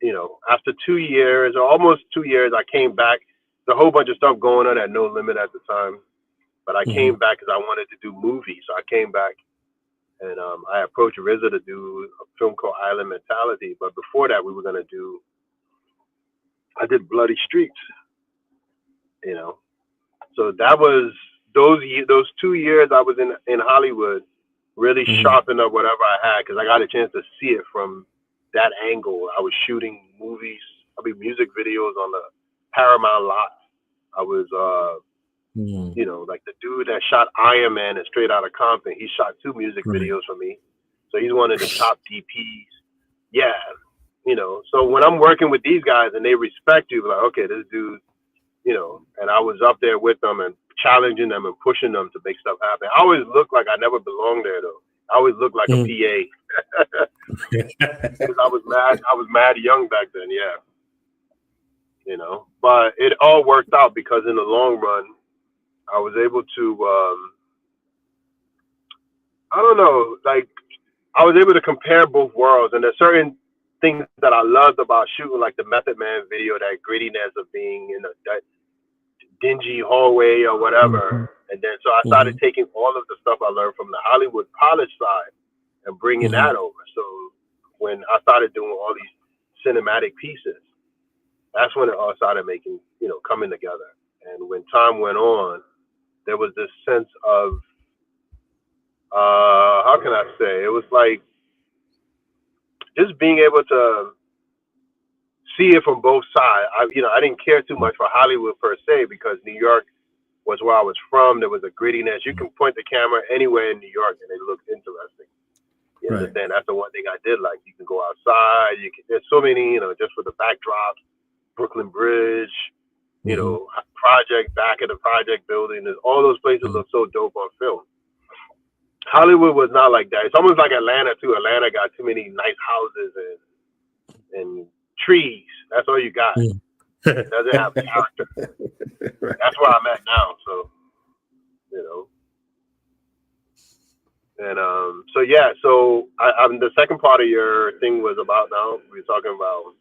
you know, after 2 years or almost 2 years, I came back. There's a whole bunch of stuff going on at No Limit at the time. But I came back because I wanted to do movies. So I came back and I approached RZA to do a film called Island Mentality. But before that, I did Bloody Streetz, you know. So that was those 2 years I was in Hollywood really sharpened up whatever I had, because I got a chance to see it from that angle. I was shooting music videos on the Paramount lot. I was you know, like the dude that shot Iron Man and Straight Outta Compton, he shot 2 music videos for me. So he's one of the top DPs. Yeah, you know, so when I'm working with these guys and they respect you, like, okay, this dude, you know, and I was up there with them and challenging them and pushing them to make stuff happen. I always looked like I never belonged there, though. I always looked like a PA. Because I was mad young back then, yeah. You know, but it all worked out because in the long run, I was able to, I don't know, like, I was able to compare both worlds. And there's certain things that I loved about shooting, like the Method Man video, that grittiness of being in that dingy hallway or whatever. And then so I started taking all of the stuff I learned from the Hollywood polished side and bringing that over. So when I started doing all these cinematic pieces, that's when it all started making, you know, coming together. And when time went on, there was this sense of, how can I say? It was like just being able to see it from both sides. I didn't care too much for Hollywood per se, because New York was where I was from. There was a grittiness. You can point the camera anywhere in New York and it looks interesting. You understand? That's the one thing I did like. You can go outside. There's so many, you know, just for the backdrops, Brooklyn Bridge, you know, project, back of the project building. All those places look so dope on film. Hollywood was not like that. It's almost like Atlanta too. Atlanta got too many nice houses and trees. That's all you got. It doesn't have character. That's where I'm at now. So, you know. And so yeah, so I'm the second part of your thing was about now. We were talking about,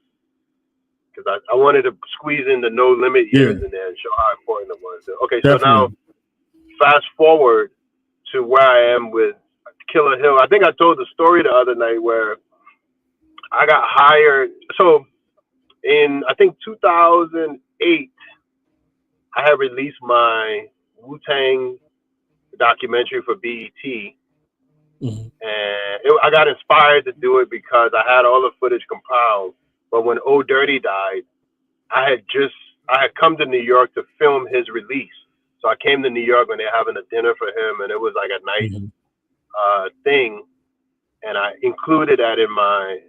because I wanted to squeeze in the No Limit years in there and show how important it was. Okay, so now fast forward to where I am with Killer Hill. I think I told the story the other night where I got hired. So in I think 2008, I had released my Wu-Tang documentary for BET. Mhm. And I got inspired to do it because I had all the footage compiled. But when Old Dirty died, I had come to New York to film his release. So I came to New York when they were having a dinner for him, and it was like a nice Mhm. thing. And I included that in my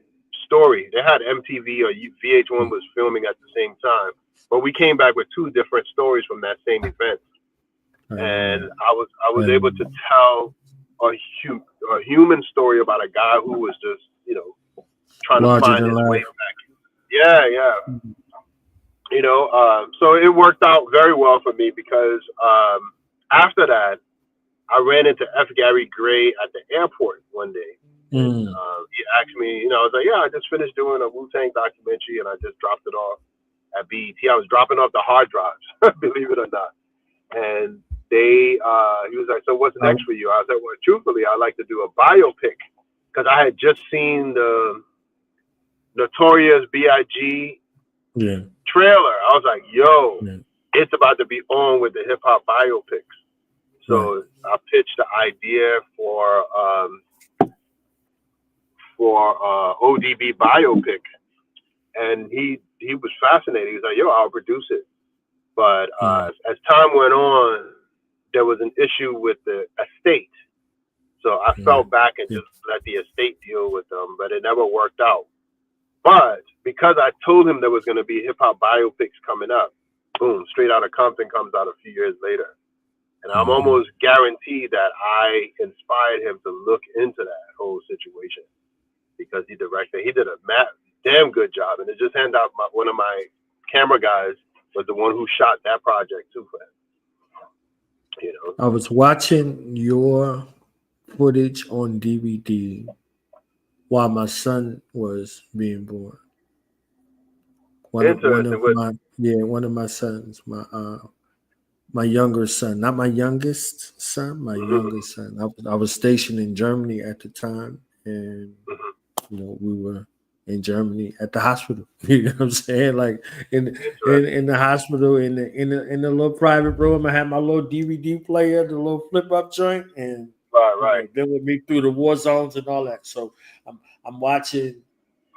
story. They had MTV or VH1 was filming at the same time, but we came back with two different stories from that same event. And I was able to tell a human story about a guy who was just trying to Larger find than his way life. back. Yeah. So it worked out very well for me because after that, I ran into F. Gary Gray at the airport one day. And he asked me, I was like, yeah, I just finished doing a Wu-Tang documentary and I just dropped it off at BET. I was dropping off the hard drives, believe it or not. And he was like, so what's next for you? I said, well, truthfully, I'd like to do a biopic because I had just seen the Notorious B.I.G. trailer. I was like, yo, it's about to be on with the hip hop biopics. So I pitched the idea for ODB biopic, and he was fascinated. He was like, yo, I'll produce it. But as time went on, there was an issue with the estate. So I fell back and just let the estate deal with them, but it never worked out. But because I told him there was going to be hip hop biopics coming up, boom, Straight Outta Compton comes out a few years later. And I'm almost guaranteed that I inspired him to look into that whole situation because he did a damn good job. And it just ended up one of my camera guys was the one who shot that project too for him. I was watching your footage on DVD while my son was being born. One of my sons, my younger son, not my youngest son, my youngest son. I was stationed in Germany at the time, and we were in Germany at the hospital. You know what I'm saying? Like in the hospital, in the little private room, I had my little DVD player, the little flip up joint, and they with me through the war zones and all that. So I'm watching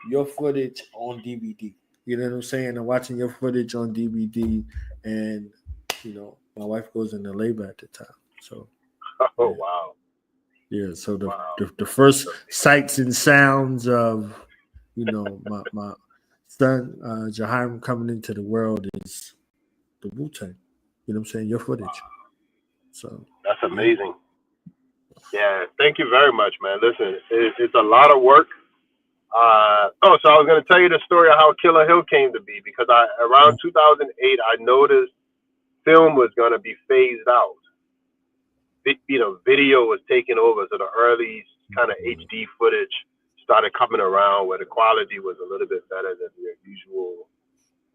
your footage on DVD. You know what I'm saying? I'm watching your footage on DVD, and my wife goes into labor at the time. So, wow. Yeah. So the first sights and sounds of, my son Jahiram coming into the world is the Wu-Tang. You know what I'm saying? Your footage. So that's amazing. Yeah. Thank you very much, man. Listen, it's a lot of work. So I was going to tell you the story of how Killer Hill came to be because around 2008, I noticed film was going to be phased out. Video was taking over, so the early kind of HD footage started coming around where the quality was a little bit better than your usual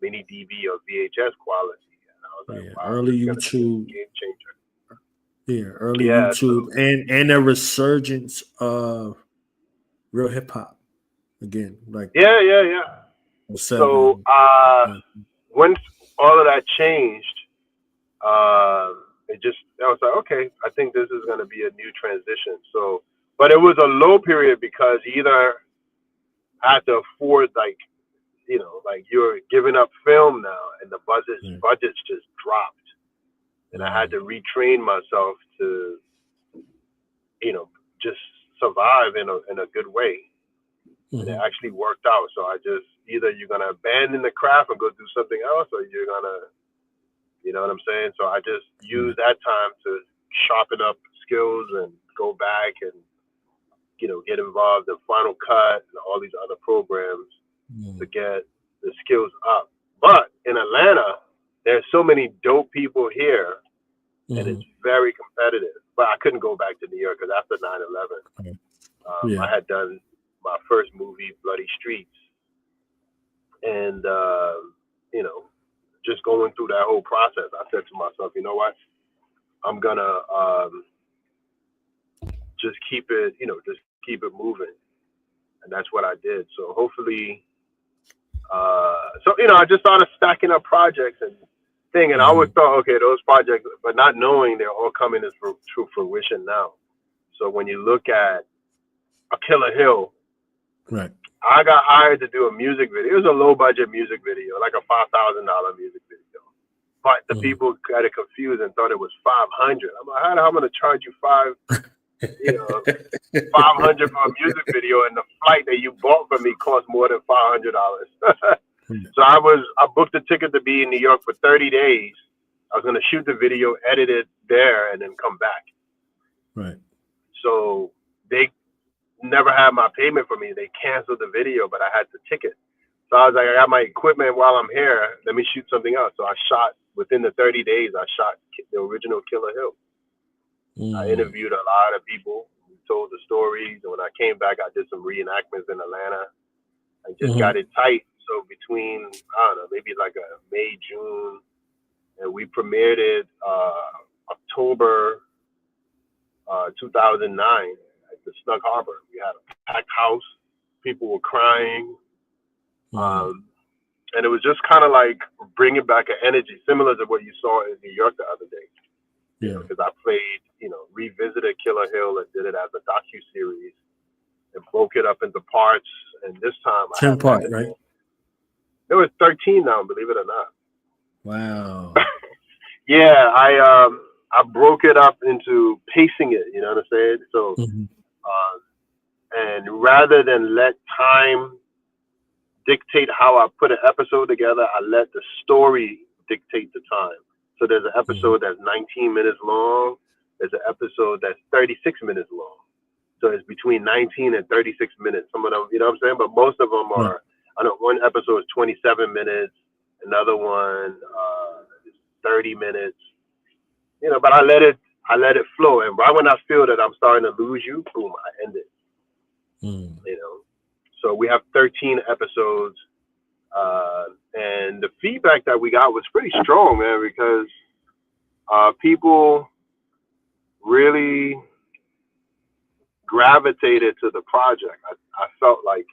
mini DV or VHS quality. And I was like, wow, early YouTube game changer. Yeah, early YouTube and a resurgence of real hip hop again. Like So once all of that changed, I was like, okay, I think this is going to be a new transition. So, but it was a low period because either had to afford like you're giving up film now, and the budgets just dropped, and I had to retrain myself to, just survive in a good way. And it actually worked out. So I just either you're gonna abandon the craft and go do something else, or you're gonna, you know what I'm saying? So I just use that time to sharpen up skills and go back and get involved in Final Cut and all these other programs to get the skills up. But in Atlanta, there's so many dope people here, and it's very competitive. But I couldn't go back to New York because after 9/11, I had done my first movie, Bloody Streetz, and just going through that whole process, I said to myself, you know what, I'm gonna just keep it moving, and that's what I did. So hopefully, So, you know, I just started stacking up projects and thing. And I always thought, okay, those projects, but not knowing they're all coming to true fruition now. So when you look at A Killer Hill, Right. I got hired to do a music video. It was a low budget music video, like a $5,000 music video. But the people got it confused and thought it was $500. I'm like, how am I going to charge you $500 for a music video, and the flight that you bought for me cost more than $500? So I booked a ticket to be in New York for 30 days. I was going to shoot the video, edit it there, and then come back. Right. So they never had my payment for me. They canceled the video, but I had the ticket. So I was like, I got my equipment while I'm here. Let me shoot something else. So I shot, within the 30 days, I shot the original Killer Hill. I interviewed a lot of people who told the stories. And when I came back, I did some reenactments in Atlanta. I just got it tight. So between, I don't know, maybe like a May, June, and we premiered it October 2009 at the Snug Harbor. We had a packed house. People were crying. And it was just kind of like bringing back an energy similar to what you saw in New York the other day. Yeah. Because I played, revisited Killer Hill and did it as a docu-series and broke it up into parts. And this time 10 part, right? It was 13 now, believe it or not. Wow. Yeah, I broke it up into pacing it, you know what I'm saying? So, and rather than let time dictate how I put an episode together, I let the story dictate the time. So there's an episode that's 19 minutes long. There's an episode that's 36 minutes long. So it's between 19 and 36 minutes. Some of them, you know what I'm saying? But most of them are, I know one episode is 27 minutes. Another one is 30 minutes. But I let it flow. And right when I feel that I'm starting to lose you, boom, I end it. So we have 13 episodes, and the feedback that we got was pretty strong, man, because people really gravitated to the project. I felt like,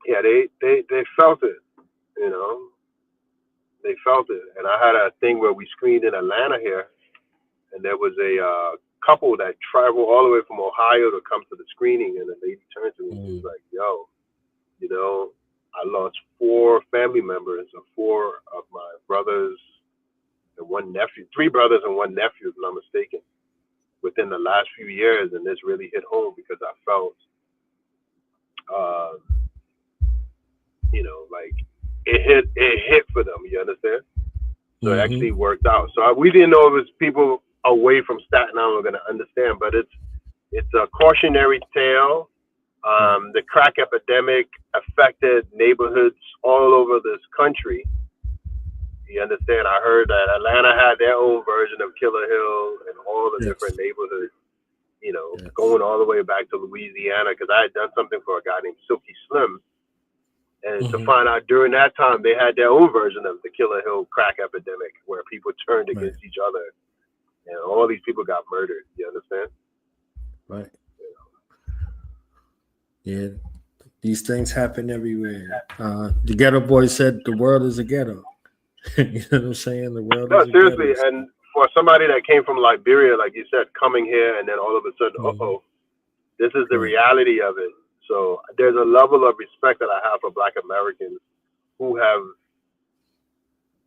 yeah, they felt it, they felt it. And I had a thing where we screened in Atlanta here, and there was a couple that traveled all the way from Ohio to come to the screening, and the lady turned to me and she was like, yo, I lost 4 family members of 4 of my brothers and 1 nephew, 3 brothers and 1 nephew, if I'm not mistaken, within the last few years. And this really hit home because I felt, like it hit for them, you understand? So it actually worked out. So we didn't know it was people away from Staten Island were going to understand, but it's a cautionary tale. The crack epidemic affected neighborhoods all over this country. You understand? I heard that Atlanta had their own version of Killer Hill and all the different neighborhoods, going all the way back to Louisiana, because I had done something for a guy named Silky Slim. And to find out during that time, they had their own version of the Killer Hill crack epidemic where people turned against each other. And all these people got murdered. You understand? Right. Yeah. These things happen everywhere. The Ghetto Boy said the world is a ghetto. You know what I'm saying? The world is seriously. a ghetto. And for somebody that came from Liberia, like you said, coming here and then all of a sudden, this is the reality of it. So there's a level of respect that I have for Black Americans who have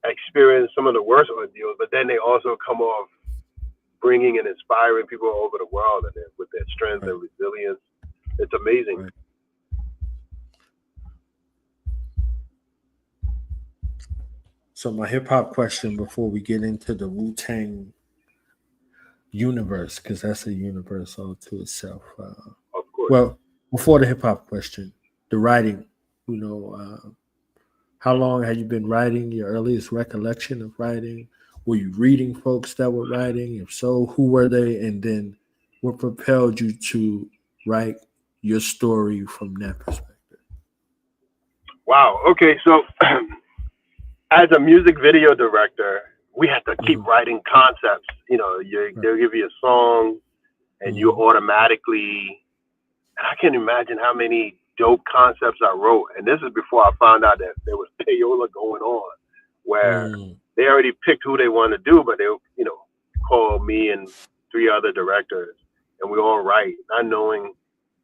experienced some of the worst ordeals, but then they also come off bringing and inspiring people all over the world, and with their strength and resilience. It's amazing. Right. So my hip hop question before we get into the Wu-Tang universe, because that's a universe all to itself. Of course. Well, before the hip hop question, the writing, how long have you been writing? Your earliest recollection of writing? Were you reading folks that were writing? If so, who were they? And then what propelled you to write your story from that perspective? Wow. Okay. So as a music video director, we have to keep writing concepts. They'll give you a song and you automatically, I can't imagine how many dope concepts I wrote. And this is before I found out that there was payola going on, where they already picked who they wanted to do, but they, you know, called me and 3 other directors, and we all write, not knowing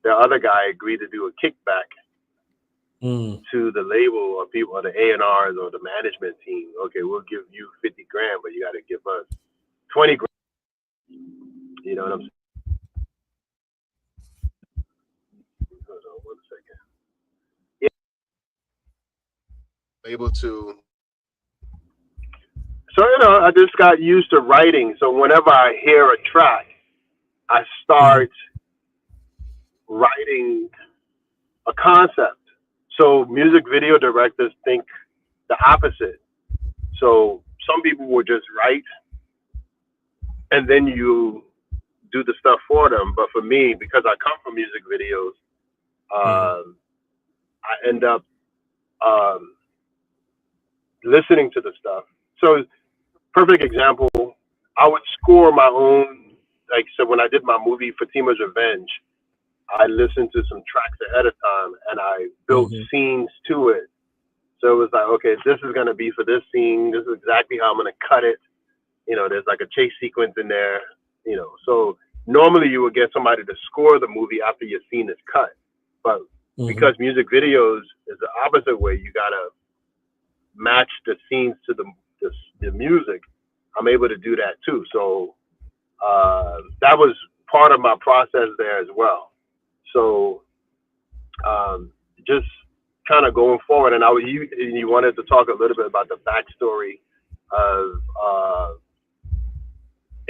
the other guy agreed to do a kickback to the label or people or the A&Rs or the management team. Okay, we'll give you 50 grand, but you got to give us 20 grand. You know what I'm saying? Hold on 1 second. Able to. So, you know, I just got used to writing. So whenever I hear a track, I start writing a concept. So music video directors think the opposite. So some people will just write and then you do the stuff for them. But for me, because I come from music videos, I end up listening to the stuff. So perfect example, I would score my own, like, so when I did my movie Fatima's Revenge, I listened to some tracks ahead of time and I built scenes to it. So it was like, okay, this is going to be for this scene. This is exactly how I'm going to cut it. You know, there's like a chase sequence in there, you know. So normally you would get somebody to score the movie after your scene is cut. But because music videos is the opposite way, you got to match the scenes to the music. I'm able to do that too. So that was part of my process there as well. So just kind of going forward, and you wanted to talk a little bit about the backstory of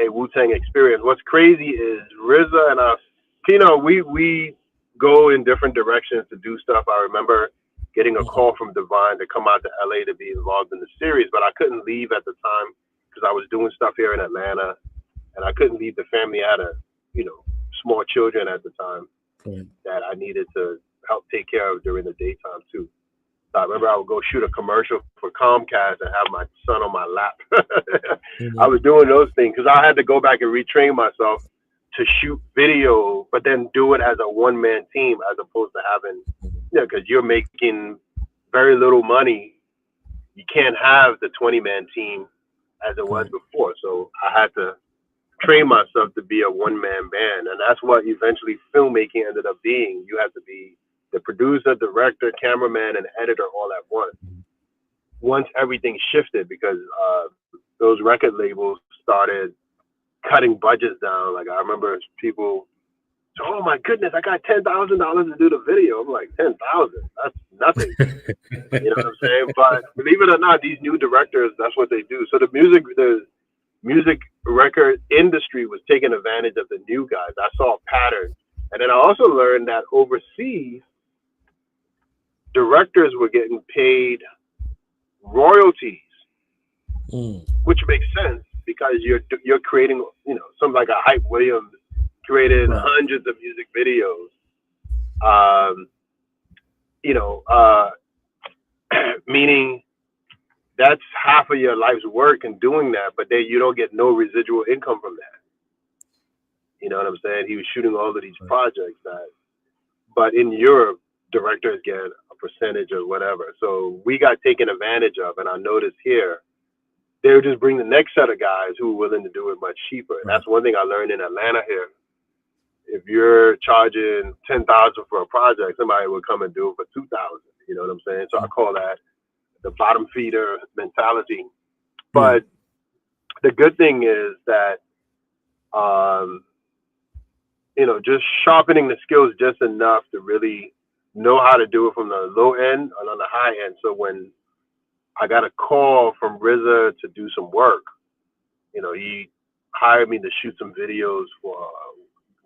a Wu-Tang experience. What's crazy is RZA and us, you know, we go in different directions to do stuff. I remember getting a call from Divine to come out to LA to be involved in the series, but I couldn't leave at the time because I was doing stuff here in Atlanta, and I couldn't leave the family. I had small children at the time that I needed to help take care of during the daytime too. So I remember I would go shoot a commercial for Comcast and have my son on my lap. I was doing those things because I had to go back and retrain myself to shoot video, but then do it as a one-man team as opposed to having, because you're making very little money. You can't have the 20-man team as it was before. So I had to train myself to be a one-man band. And that's what eventually filmmaking ended up being. You have to be the producer, director, cameraman, and editor all at once. Once everything shifted, because those record labels started cutting budgets down. Like I remember people, oh my goodness, I got $10,000 to do the video. I'm like, 10,000? That's nothing. You know what I'm saying? But believe it or not, these new directors, that's what they do. So the music record industry was taking advantage of the new guys. I saw a pattern. And then I also learned that overseas, directors were getting paid royalties, which makes sense because you're creating, something like a Hype Williams created hundreds of music videos. Meaning that's half of your life's work in doing that, but then you don't get no residual income from that. You know what I'm saying? He was shooting all of these projects but in Europe, directors get a percentage or whatever. So we got taken advantage of, and I noticed here, they would just bring the next set of guys who were willing to do it much cheaper. And that's one thing I learned in Atlanta here. If you're charging $10,000 for a project, somebody would come and do it for $2,000. You know what I'm saying? So I call that the bottom feeder mentality. But the good thing is that, just sharpening the skills just enough to really know how to do it from the low end and on the high end. So when I got a call from RZA to do some work, he hired me to shoot some videos for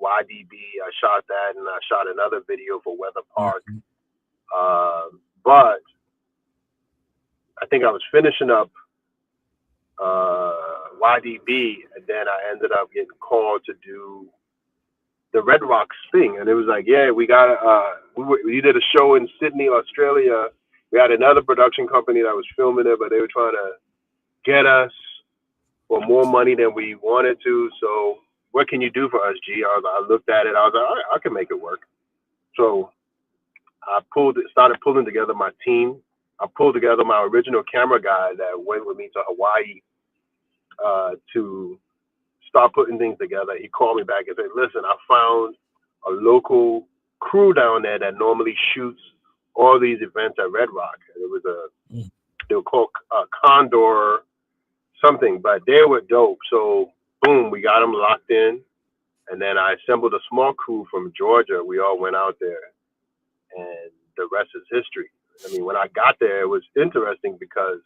YDB. I shot that, and I shot another video for Weather Park. But I think I was finishing up YDB, and then I ended up getting called to do the Red Rocks thing. And it was like, yeah, we got, we did a show in Sydney, Australia. We had another production company that was filming it, but they were trying to get us for more money than we wanted to. So what can you do for us, G? I looked at it. I was like, I can make it work. So I started pulling together my team. I pulled together my original camera guy that went with me to Hawaii to start putting things together. He called me back and said, listen, I found a local crew down there that normally shoots all these events at Red Rock. And it was they were called Condor something, but they were dope. So boom, we got them locked in. And then I assembled a small crew from Georgia. We all went out there, and the rest is history. I mean, when I got there, it was interesting because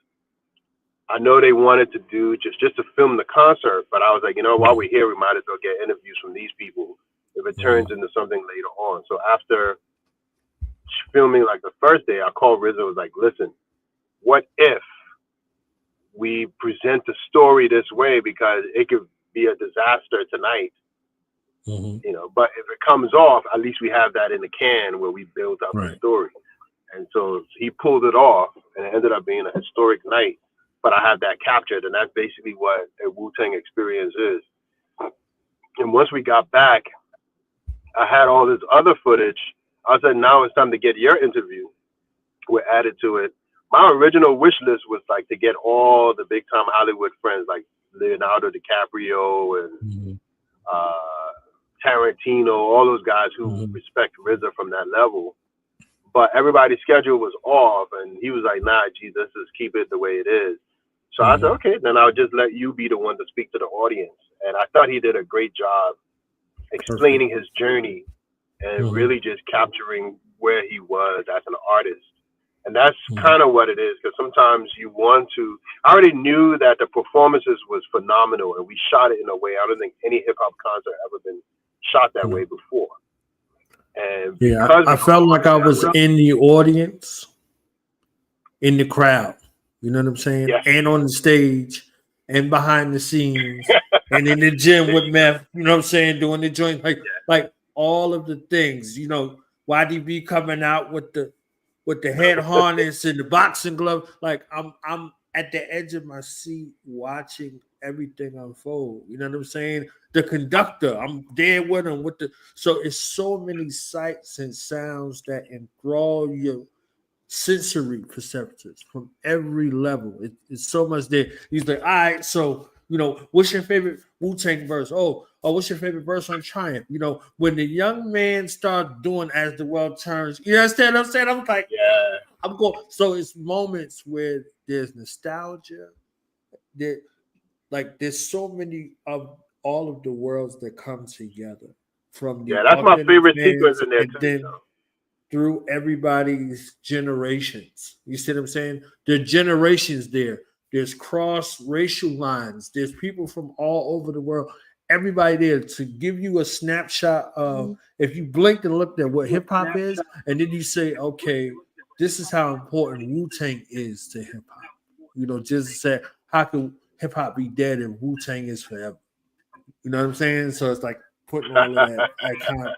I know they wanted to do just to film the concert, but I was like, while we're here, we might as well get interviews from these people if it turns into something later on. So after filming like the first day, I called Rizzo. I was like, listen, what if we present the story this way, because it could be a disaster tonight, but if it comes off, at least we have that in the can where we built up the story. And so he pulled it off, and it ended up being a historic night. But I had that captured, and that's basically what a Wu-Tang experience is. And once we got back, I had all this other footage. I said, now it's time to get your interview. We added to it. My original wish list was like to get all the big time Hollywood friends like Leonardo DiCaprio and Tarantino, all those guys who respect RZA from that level. But everybody's schedule was off, and he was like, nah, G, let's just keep it the way it is. So I said, okay, then I'll just let you be the one to speak to the audience. And I thought he did a great job explaining his journey and really just capturing where he was as an artist. And that's kind of what it is, because sometimes you want to. I already knew that the performances was phenomenal, and we shot it in a way I don't think any hip hop concert ever been shot that way before. And I felt like I was in the audience, in the crowd. You know what I'm saying? Yes. And on the stage, and behind the scenes, and in the gym with Meth. You know what I'm saying? Doing the joint, like all of the things. YDB coming out with the head harness and the boxing glove. Like I'm at the edge of my seat watching everything unfold. You know what I'm saying? The conductor, I'm there with him so it's so many sights and sounds that enthrall your sensory perceptions from every level. It's so much there. He's like, all right, so what's your favorite Wu-Tang verse? Oh, what's your favorite verse on Triumph? When the young man starts doing As the World Turns, you understand what I'm saying? I'm like, yeah, I'm going. So it's moments where there's nostalgia. There's so many of all of the worlds that come together from the that's my favorite sequence in there and then through everybody's generations. You see what I'm saying? There are generations there. There's cross racial lines. There's people from all over the world. Everybody there to give you a snapshot of if you blinked and looked at what hip hop is, and then you say, okay, this is how important Wu-Tang is to hip hop. Just to say, how can hip hop be dead and Wu-Tang is forever? You know what I'm saying? So it's like putting all of that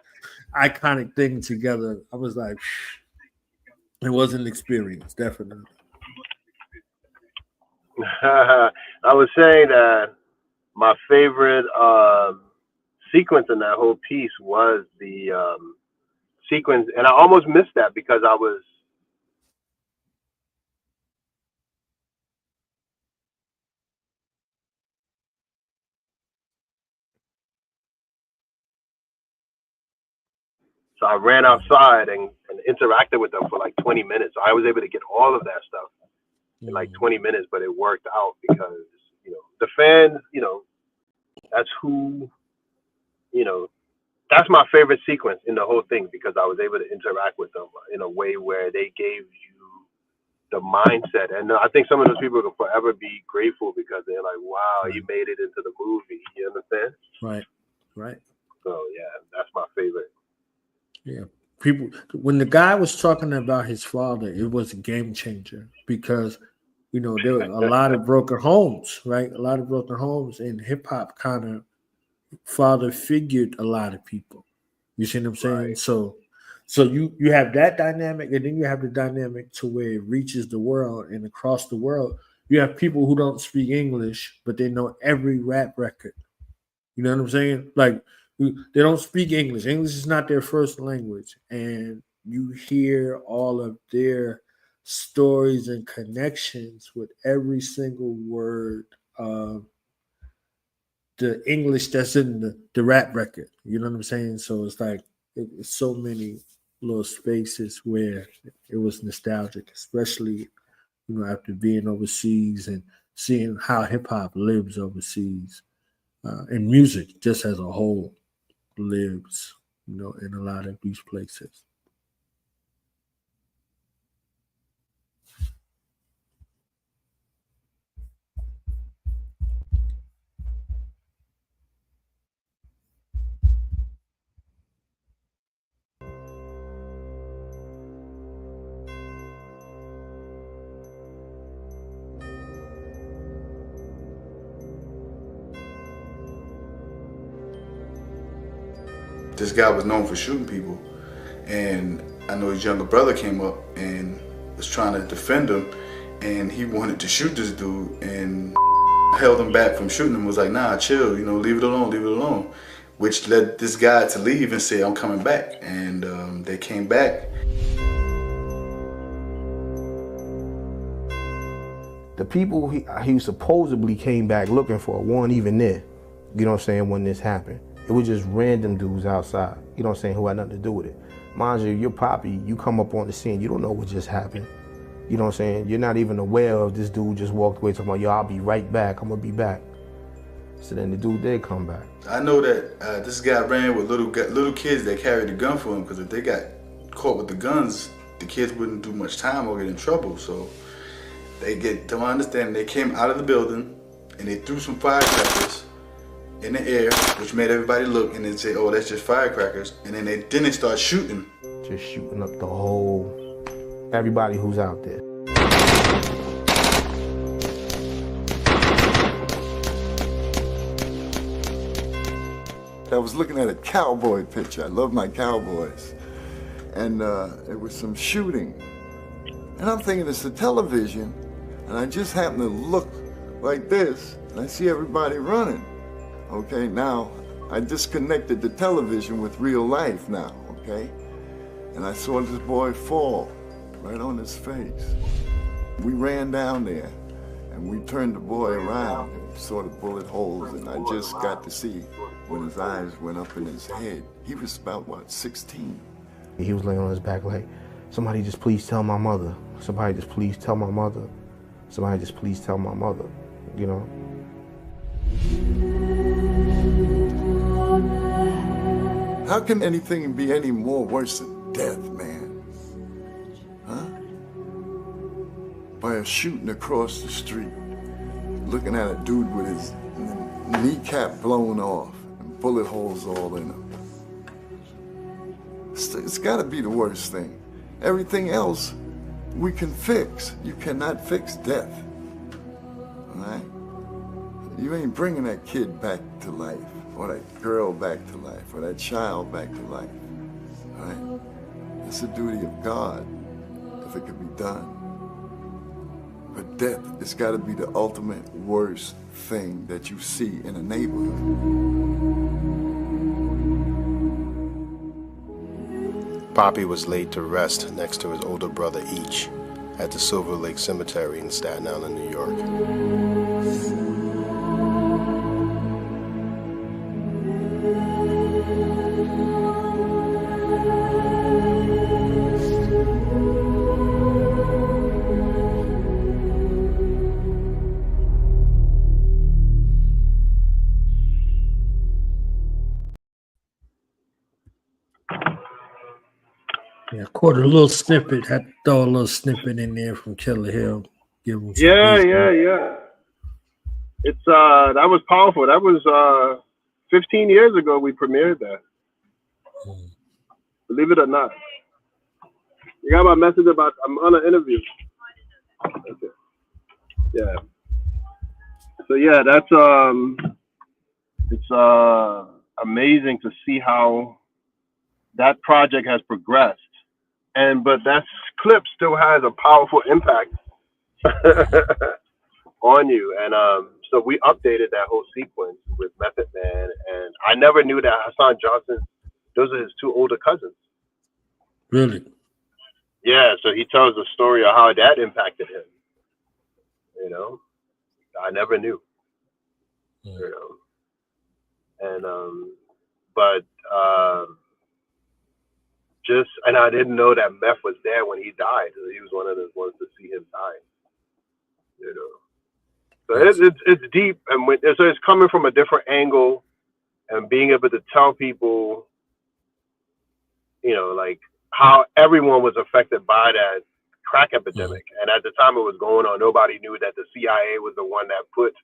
iconic thing together. I was like, it was an experience, definitely. I was saying that my favorite sequence in that whole piece was the sequence, and I almost missed that because I was so I ran outside and interacted with them for like 20 minutes. So I was able to get all of that stuff in like 20 minutes, but it worked out because the fans, that's who, that's my favorite sequence in the whole thing, because I was able to interact with them in a way where they gave you the mindset. And I think some of those people will forever be grateful because they're like, wow, you made it into the movie. You understand? Right. So yeah, that's my favorite. Yeah. People, when the guy was talking about his father, it was a game changer because, there were a lot of broken homes, right? A lot of broken homes, and hip hop kind of father figured a lot of people. You see what I'm saying? Right. So you have that dynamic, and then you have the dynamic to where it reaches the world, and across the world, you have people who don't speak English, but they know every rap record. You know what I'm saying? Like, they don't speak English. English is not their first language, and you hear all of their stories and connections with every single word of the English that's in the rap record. You know what I'm saying? So it's like it's so many little spaces where it was nostalgic, especially after being overseas and seeing how hip hop lives overseas, and music just as a whole lives, in a lot of these places. This guy was known for shooting people, and I know his younger brother came up and was trying to defend him, and he wanted to shoot this dude and held him back from shooting him. Was like, nah, chill, leave it alone, which led this guy to leave and say, I'm coming back. And they came back. The people he supposedly came back looking for weren't even there, when this happened. It was just random dudes outside, who had nothing to do with it. Mind you, your poppy, you come up on the scene, you don't know what just happened. You're not even aware of this dude just walked away talking about, yo, I'll be right back, I'm gonna be back. So then the dude did come back. I know that this guy ran with little kids that carried the gun for him, because if they got caught with the guns, the kids wouldn't do much time or get in trouble. So to my understanding, they came out of the building and they threw some firecrackers in the air, which made everybody look and then say, oh, that's just firecrackers. And then they start shooting. Just shooting up everybody who's out there. I was looking at a cowboy picture. I love my cowboys. And it was some shooting. And I'm thinking it's the television. And I just happen to look like this. And I see everybody running. Okay, now I disconnected the television with real life now, okay? And I saw this boy fall right on his face. We ran down there and we turned the boy around and saw the bullet holes, and I just got to see when his eyes went up in his head. He was about, 16? He was laying on his back like, somebody just please tell my mother. Somebody just please tell my mother. Somebody just please tell my mother, How can anything be any more worse than death, man? Huh? By a shooting across the street, looking at a dude with his kneecap blown off and bullet holes all in him. It's gotta be the worst thing. Everything else we can fix. You cannot fix death, all right? You ain't bringing that kid back to life, or that girl back to life, or that child back to life, all right? It's the duty of God, if it could be done. But death, it's gotta be the ultimate worst thing that you see in a neighborhood. Poppy was laid to rest next to his older brother Each at the Silver Lake Cemetery in Staten Island, New York. Yeah, caught a little snippet. Had to throw a little snippet in there from Killer Hill. Give him some Yeah. It's that was powerful. That was 15 years ago we premiered that. Believe it or not. You got my message about I'm on an interview. Okay. Yeah. So yeah, that's it's amazing to see how that project has progressed. But that clip still has a powerful impact on you. And so we updated that whole sequence with Method Man, and I never knew that Hassan Johnson, those are his two older cousins. Really? Yeah, so he tells the story of how that impacted him. You know, I never knew. You know, and but just, and I didn't know that Meth was there when he died. He was one of the ones to see him die. You know, so it's deep, and so it's coming from a different angle, and being able to tell people, you know, like how everyone was affected by that crack epidemic. And at the time it was going on, nobody knew that the CIA was the one that put,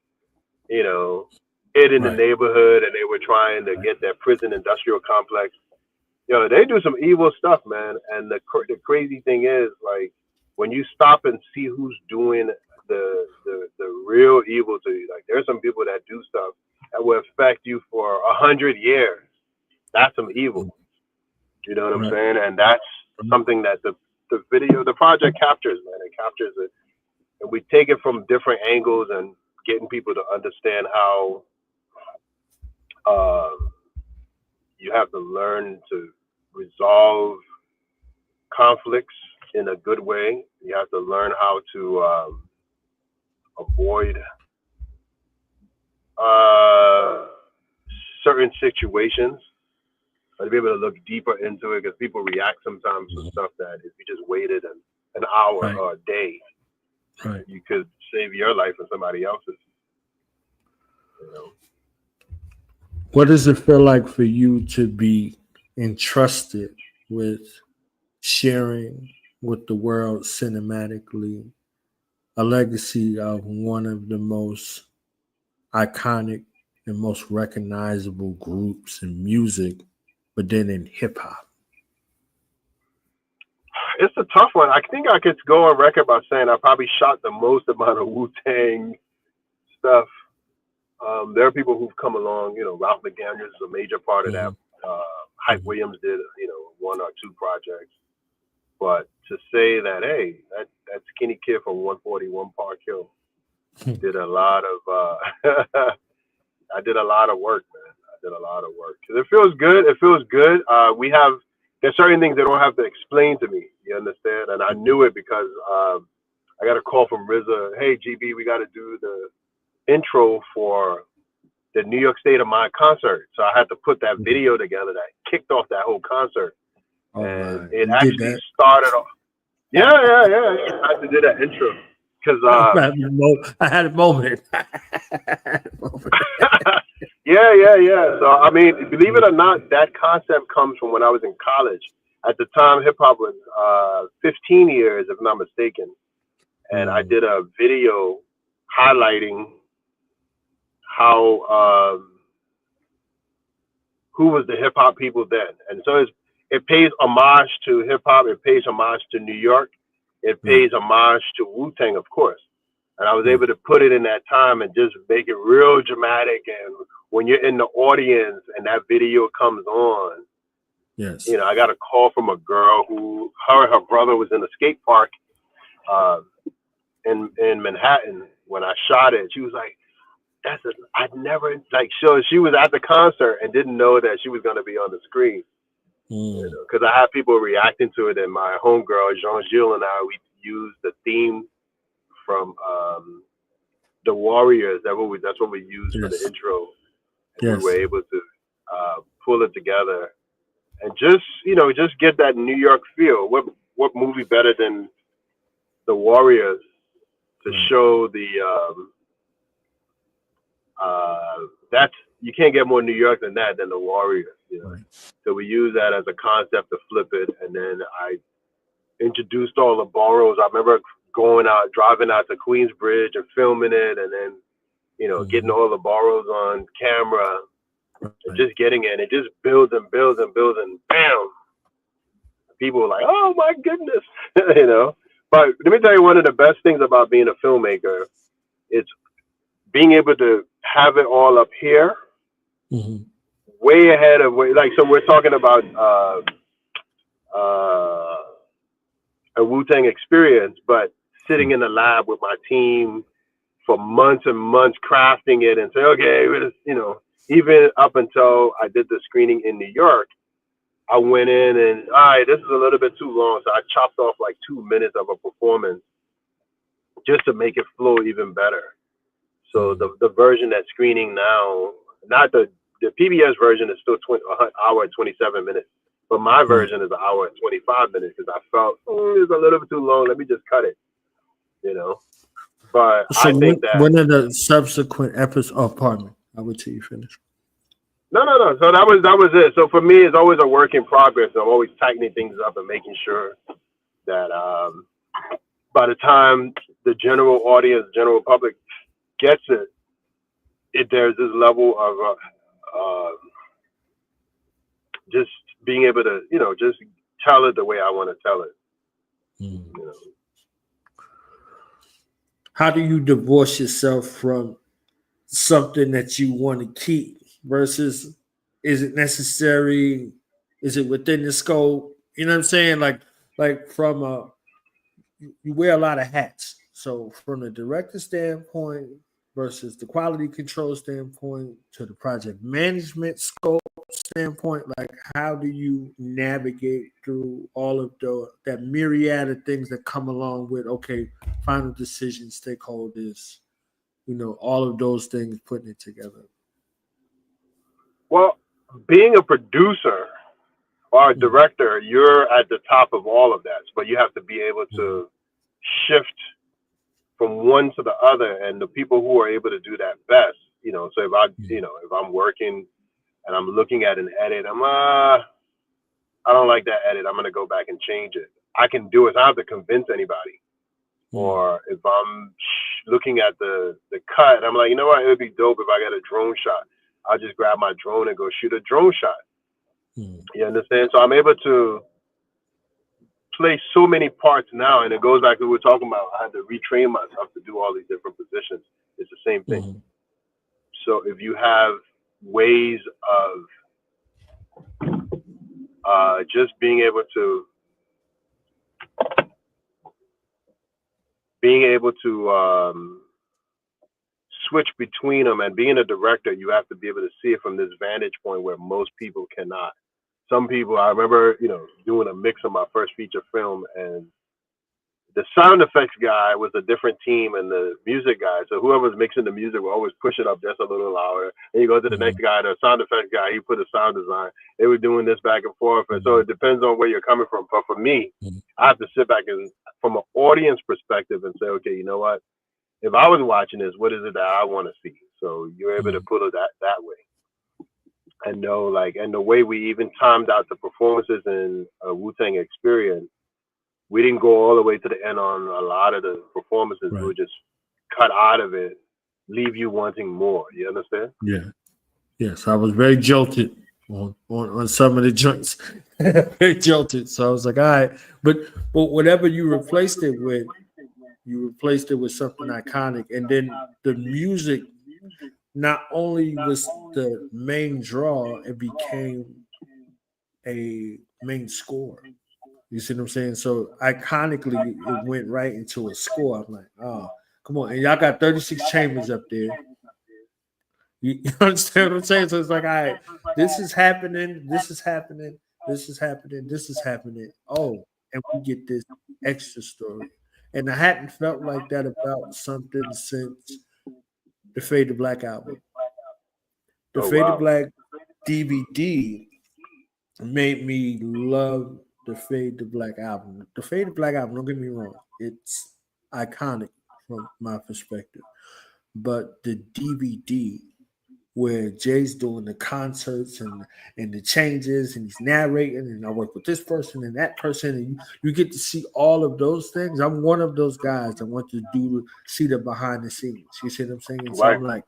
you know, it in the neighborhood, and they were trying to get that prison industrial complex. You know, they do some evil stuff, man. And the crazy thing is, like, when you stop and see who's doing the real evil to you, like, there's some people that do stuff that will affect you for 100 years. That's some evil. You know what I'm saying? And that's something that the project captures, man. It captures it. And we take it from different angles and getting people to understand how you have to learn to resolve conflicts in a good way. You have to learn how to avoid certain situations, but to be able to look deeper into it, because people react sometimes to stuff that if you just waited an hour or a day, you could save your life and somebody else's. You know? What does it feel like for you to be entrusted with sharing with the world cinematically a legacy of one of the most iconic and most recognizable groups in music, but then in hip hop? It's a tough one. I think I could go on record by saying I probably shot the most amount of Wu-Tang stuff. There are people who've come along, you know, Ralph McDaniels is a major part of that. Hype Williams did, you know, 1 or 2 projects. But to say that, hey, that skinny kid from 141 Park Hill did a lot of, I did a lot of work, man. I did a lot of work. It feels good. It feels good. There's certain things they don't have to explain to me. You understand? And I knew it because I got a call from RZA. Hey, GB, we got to do the intro for the New York State of Mind concert. So I had to put that video together that kicked off that whole concert. And it actually started off. Yeah. I had to do that intro because I had a moment. Yeah. So I mean, believe it or not, that concept comes from when I was in college. At the time, hip hop was 15 years, if I'm not mistaken, and I did a video highlighting how who was the hip hop people then, and so it pays homage to hip hop. It pays homage to New York. It pays homage to Wu-Tang, of course. And I was able to put it in that time and just make it real dramatic. And when you're in the audience and that video comes on, you know, I got a call from a girl who her brother was in a skate park in Manhattan when I shot it. She was like, I'd never, like, she was at the concert and didn't know that she was going to be on the screen. You know, because I had people reacting to it, and my homegirl Jean-Gilles and I, we used the theme from the Warriors. That's what we used for the intro. And we were able to pull it together and just, you know, just get that New York feel. What movie better than the Warriors to show the that's, you can't get more New York than the Warriors, you know. So we use that as a concept to flip it, and then I introduced all the boroughs. I remember driving out to Queensbridge and filming it, and then, you know, getting all the boroughs on camera, and just getting it. And it just builds and builds and builds, and bam! People were like, "Oh my goodness," you know. But let me tell you, one of the best things about being a filmmaker, it's being able to have it all up here, way ahead of like. So we're talking about a Wu-Tang experience, but sitting in the lab with my team for months and months, crafting it, and say, okay, you know, even up until I did the screening in New York, I went in and, all right, this is a little bit too long. So I chopped off like 2 minutes of a performance just to make it flow even better. So the version that's screening now, not the PBS version is still an hour and 27 minutes. But my version is an hour and 25 minutes because I felt it's a little bit too long. Let me just cut it, you know. But So I think that one of the subsequent episodes. Oh, pardon me. I would till you finish. no. So that was it. So for me, it's always a work in progress. I'm always tightening things up and making sure that by the time the general audience, general public gets it, there's this level of just being able to, you know, just tell it the way I want to tell it. You know. How do you divorce yourself from something that you want to keep versus is it necessary? Is it within the scope? You know what I'm saying? Like from you wear a lot of hats. So from the director standpoint versus the quality control standpoint to the project management scope standpoint, like how do you navigate through all of that myriad of things that come along with final decisions, stakeholders, you know, all of those things, putting it together? Well, being a producer or a director, you're at the top of all of that, but you have to be able to shift from one to the other, and the people who are able to do that best, you know. So if I'm working and I'm looking at an edit, I don't like that edit. I'm gonna go back and change it. I can do it. I don't have to convince anybody. Or if I'm looking at the cut, I'm like, you know what? It would be dope if I got a drone shot. I'll just grab my drone and go shoot a drone shot. You understand? So I'm able to play so many parts now, and it goes back to what we're talking about. I had to retrain myself to do all these different positions. It's the same thing. So if you have ways of just being able to switch between them, and being a director, you have to be able to see it from this vantage point where most people cannot. Some people, I remember, you know, doing a mix of my first feature film, and the sound effects guy was a different team and the music guy. So whoever's mixing the music will always push it up just a little louder. And you go to the next guy, the sound effects guy, he put a sound design. They were doing this back and forth. And so it depends on where you're coming from. But for me, I have to sit back and from an audience perspective and say, okay, you know what? If I was watching this, what is it that I want to see? So you're able to put it that way. And know, like, and the way we even timed out the performances in Wu-Tang Experience, we didn't go all the way to the end on a lot of the performances. We would just cut out of it, leave you wanting more. You understand? Yeah. Yes, I was very jolted on some of the joints. Very jolted. So I was like, all right. But whatever you replaced it with something iconic. And then the music not only was the main draw, it became a main score. You see what I'm saying? So iconically, it went right into a score. I'm like, oh, come on. And y'all got 36 chambers up there. You understand what I'm saying? So it's like, all right, this is happening, this is happening, this is happening, this is happening. Oh, and we get this extra story. And I hadn't felt like that about something since the Fade to Black album. The Fade to Black DVD made me love the Fade to Black album. The Fade to Black album, don't get me wrong, it's iconic from my perspective. But the DVD, where Jay's doing the concerts and the changes, and he's narrating, and I work with this person and that person, and you get to see all of those things. I'm one of those guys that want to see the behind the scenes. You see what I'm saying? So I'm like,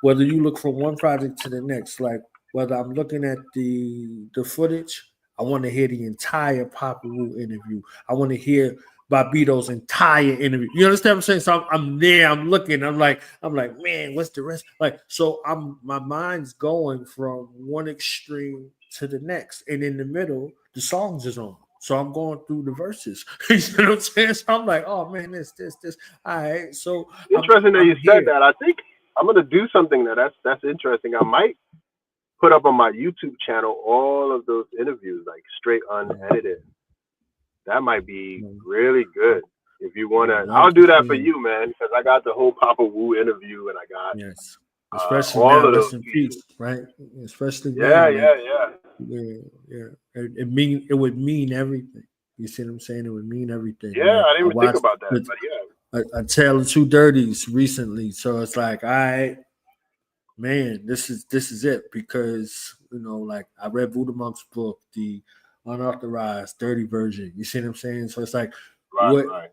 whether you look from one project to the next, like whether I'm looking at the footage, I want to hear the entire Papa Wu interview. I want to hear Bobbito's entire interview. You understand what I'm saying? So I'm there, I'm looking, I'm like, man, what's the rest? Like, so my mind's going from one extreme to the next. And in the middle, the songs is on. So I'm going through the verses. You know what I'm saying? So I'm like, oh man, this. All right. So interesting that you said that. I think I'm gonna do something that's interesting. I might put up on my YouTube channel all of those interviews, like straight unedited. That might be really good. If you want to, I'll do that for you, man, because I got the whole Papa Wu interview, and I got especially all now, of rest those in peace, right? Especially yeah. It would mean everything. You see what I'm saying? It would mean everything. Yeah, Like, I didn't even think about that, but yeah. A Tale of Two Dirties recently, so it's like, man, this is it, because like I read Buddha Monk's book, the unauthorized dirty version. You see what I'm saying? So it's like what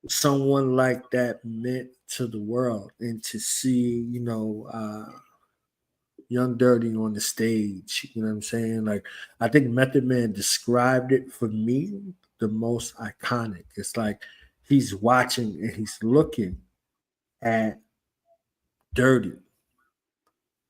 someone like that meant to the world, and to see Young Dirty on the stage. You know what I'm saying? Like, I think Method Man described it for me the most iconic. It's like he's watching and he's looking at Dirty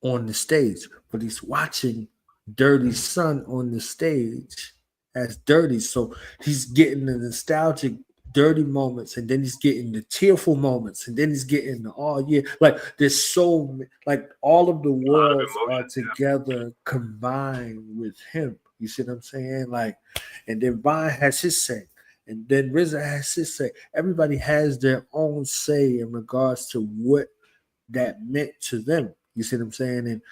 on the stage, but he's watching Dirty's son on the stage as Dirty. So he's getting the nostalgic Dirty moments, and then he's getting the tearful moments, and then he's getting the like there's so like all of the worlds are together combined with him. You see what I'm saying? Like, and then Vine has his say, and then RZA has his say. Everybody has their own say in regards to what that meant to them. You see what I'm saying? And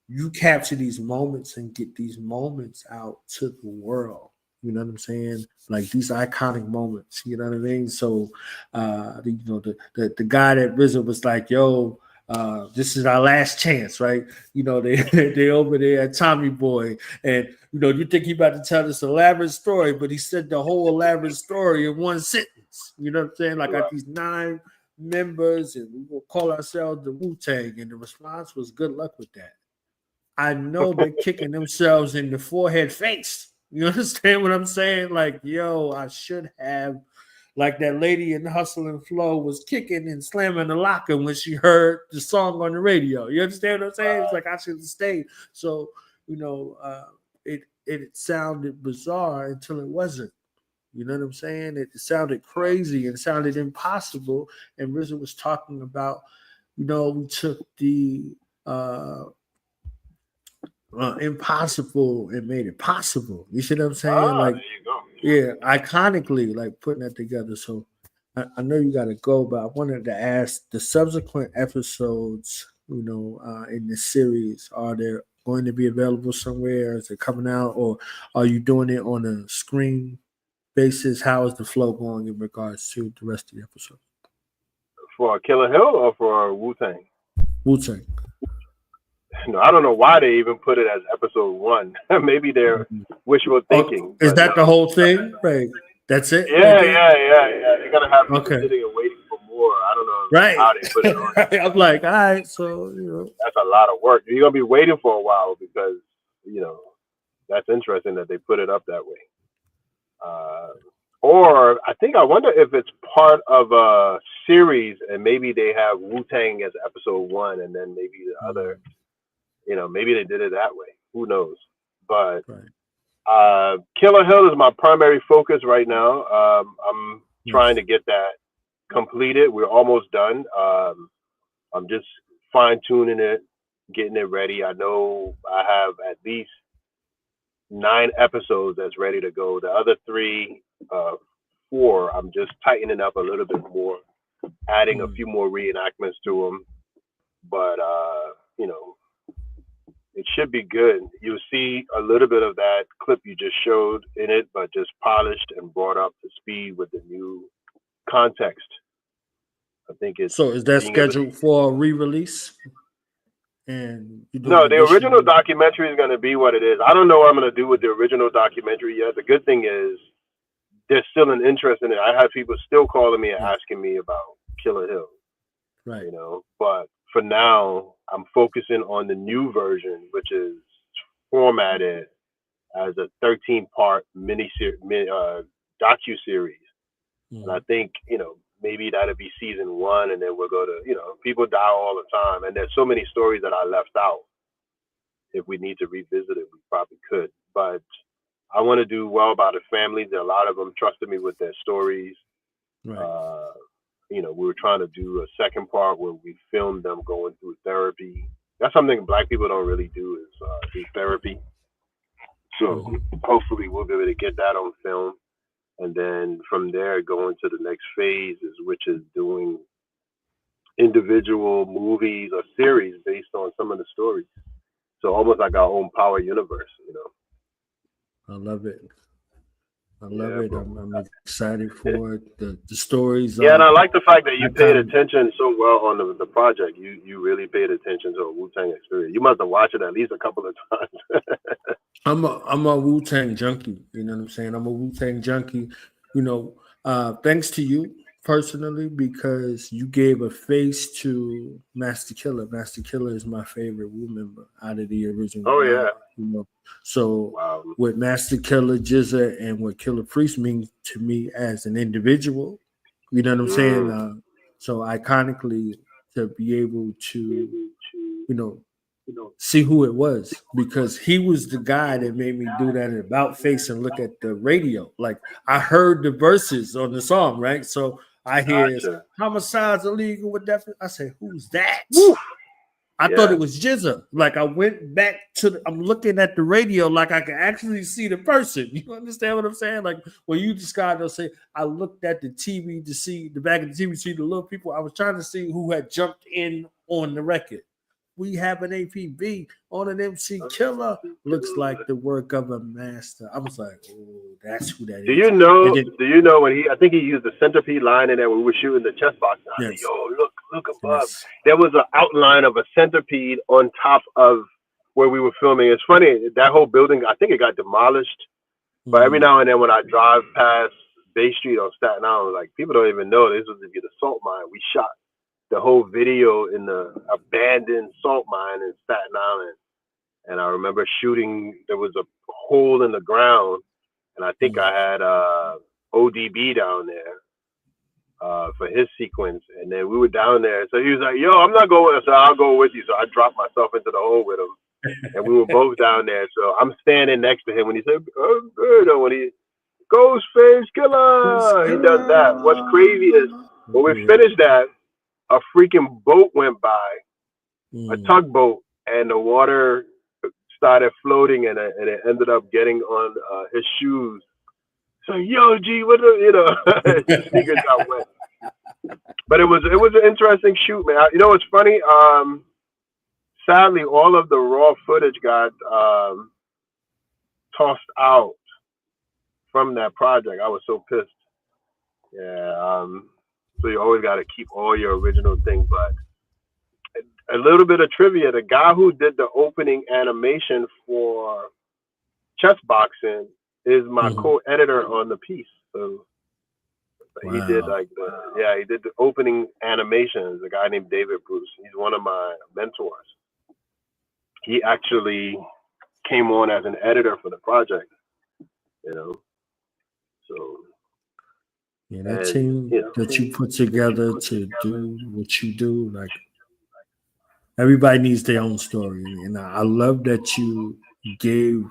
you capture these moments and get these moments out to the world. You know what I'm saying? Like these iconic moments. You know what I mean? So, the guy that RZA was like, "Yo, this is our last chance," right? They over there at Tommy Boy, and you think he about to tell this elaborate story, but he said the whole elaborate story in one sentence. You know what I'm saying? Like, I got these 9 members, and we will call ourselves the Wu-Tang, and the response was, "Good luck with that." I know they're kicking themselves in the forehead face. You understand what I'm saying? Like, yo, I should have, like that lady in Hustle and Flow was kicking and slamming the locker when she heard the song on the radio. You understand what I'm saying? It's like, I should have stayed. So, it sounded bizarre until it wasn't. You know what I'm saying? It sounded crazy and sounded impossible. And RZA was talking about, we took the impossible and made it possible. You see what I'm saying? Like, there you go. Yeah, iconically, like putting that together. So I know you got to go, but I wanted to ask the subsequent episodes, in this series, are there going to be available somewhere? Is it coming out, or are you doing it on a screen basis? How is the flow going in regards to the rest of the episode? For Killer Hill or for Wu-Tang? Wu-Tang. No, I don't know why they even put it as episode 1. Maybe they're wishful thinking. Is that the whole thing? Right. That's it? Yeah. They're going to have people sitting and waiting for more. I don't know how they put it on. I'm like, all right, so, That's a lot of work. You're going to be waiting for a while because, that's interesting that they put it up that way. Or I wonder if it's part of a series and maybe they have Wu-Tang as episode 1 and then maybe the other, maybe they did it that way. Who knows? But Killer Hill is my primary focus right now. I'm trying to get that completed. We're almost done. I'm just fine-tuning it, getting it ready. I know I have at least 9 episodes that's ready to go. The other 4, I'm just tightening up a little bit more, adding a few more reenactments to them. But, it should be good. You'll see a little bit of that clip you just showed in it, but just polished and brought up to speed with the new context. I think it's... So is that scheduled for a re-release? No, the original documentary is going to be what it is. I don't know what I'm going to do with the original documentary yet. The good thing is there's still an interest in it. I have people still calling me and asking me about Killer Hill. Right. But for now, I'm focusing on the new version, which is formatted as a 13-part docu-series. And I think, maybe that'll be season 1, and then we'll go to, people die all the time. And there's so many stories that I left out. If we need to revisit it, we probably could. But I want to do well by the families. A lot of them trusted me with their stories. Right. We were trying to do a second part where we filmed them going through therapy that's something Black people don't really do is do therapy. So hopefully we'll be able to get that on film, and then from there go into the next phase, which is doing individual movies or series based on some of the stories. So almost like our own power universe, you know. I love it. I love Yeah, it. bro. I'm excited for it. The stories. Yeah, and I like the fact that you paid time- attention so well on the project. You really paid attention to a Wu-Tang experience. You must have watched it at least a couple of times. I'm a Wu-Tang junkie. You know what I'm saying? I'm a Wu-Tang junkie. You know, thanks to you personally, because you gave a face to Master Killer. Master Killer is my favorite Wu member out of the original. Oh, yeah. You know, so Wow. what Master Killer, Jizza, and what Killer Priest means to me as an individual, you know what I'm saying? So iconically, to be able to, you know, see who it was, because he was the guy that made me do that about face and look at the radio. Like I heard the verses on the song, right? So I hear homicides illegal with that. I say, who's that? Woo. I thought it was Jizza. Like I went back to I'm looking at the radio like I can actually see the person. You understand what I'm saying? Like when you described, they'll say, I looked at the TV to see the back of the TV to see the little people. I was trying to see who had jumped in on the record. We have an APB on an MC Killer. Looks like the work of a master. I was like, oh, that's who that is. Do you know when I think he used the centipede line in there when we were shooting the chess box. I said, yo, look above. Yes. There was an outline of a centipede on top of where we were filming. It's funny, that whole building, I think it got demolished. But every now and then when I drive past Bay Street on Staten Island, like people don't even know this was the salt mine. We shot the whole video in the abandoned salt mine in Staten Island. And I remember shooting, there was a hole in the ground, and I think I had ODB down there for his sequence. And then we were down there. So he was like, yo, I'm not going. So I'll go with you. So I dropped myself into the hole with him. And we were both down there. So I'm standing next to him when he said, when he, Ghostface Killer, he does that. What's crazy is when we finished that, a freaking boat went by, a tugboat, and the water started floating, and it ended up getting on his shoes. So, yo, G, what the, his sneakers got wet. But it was an interesting shoot, man. You know what's funny? Sadly, all of the raw footage got tossed out from that project. I was so pissed. Yeah. So you always got to keep all your original things. But a little bit of trivia: the guy who did the opening animation for Chess Boxing is my co-editor on the piece. So he did he did the opening animations. A guy named David Bruce. He's one of my mentors. He actually came on as an editor for the project. You know, so. Yeah, that team that you put together to do what you do, like everybody needs their own story. And I love that you gave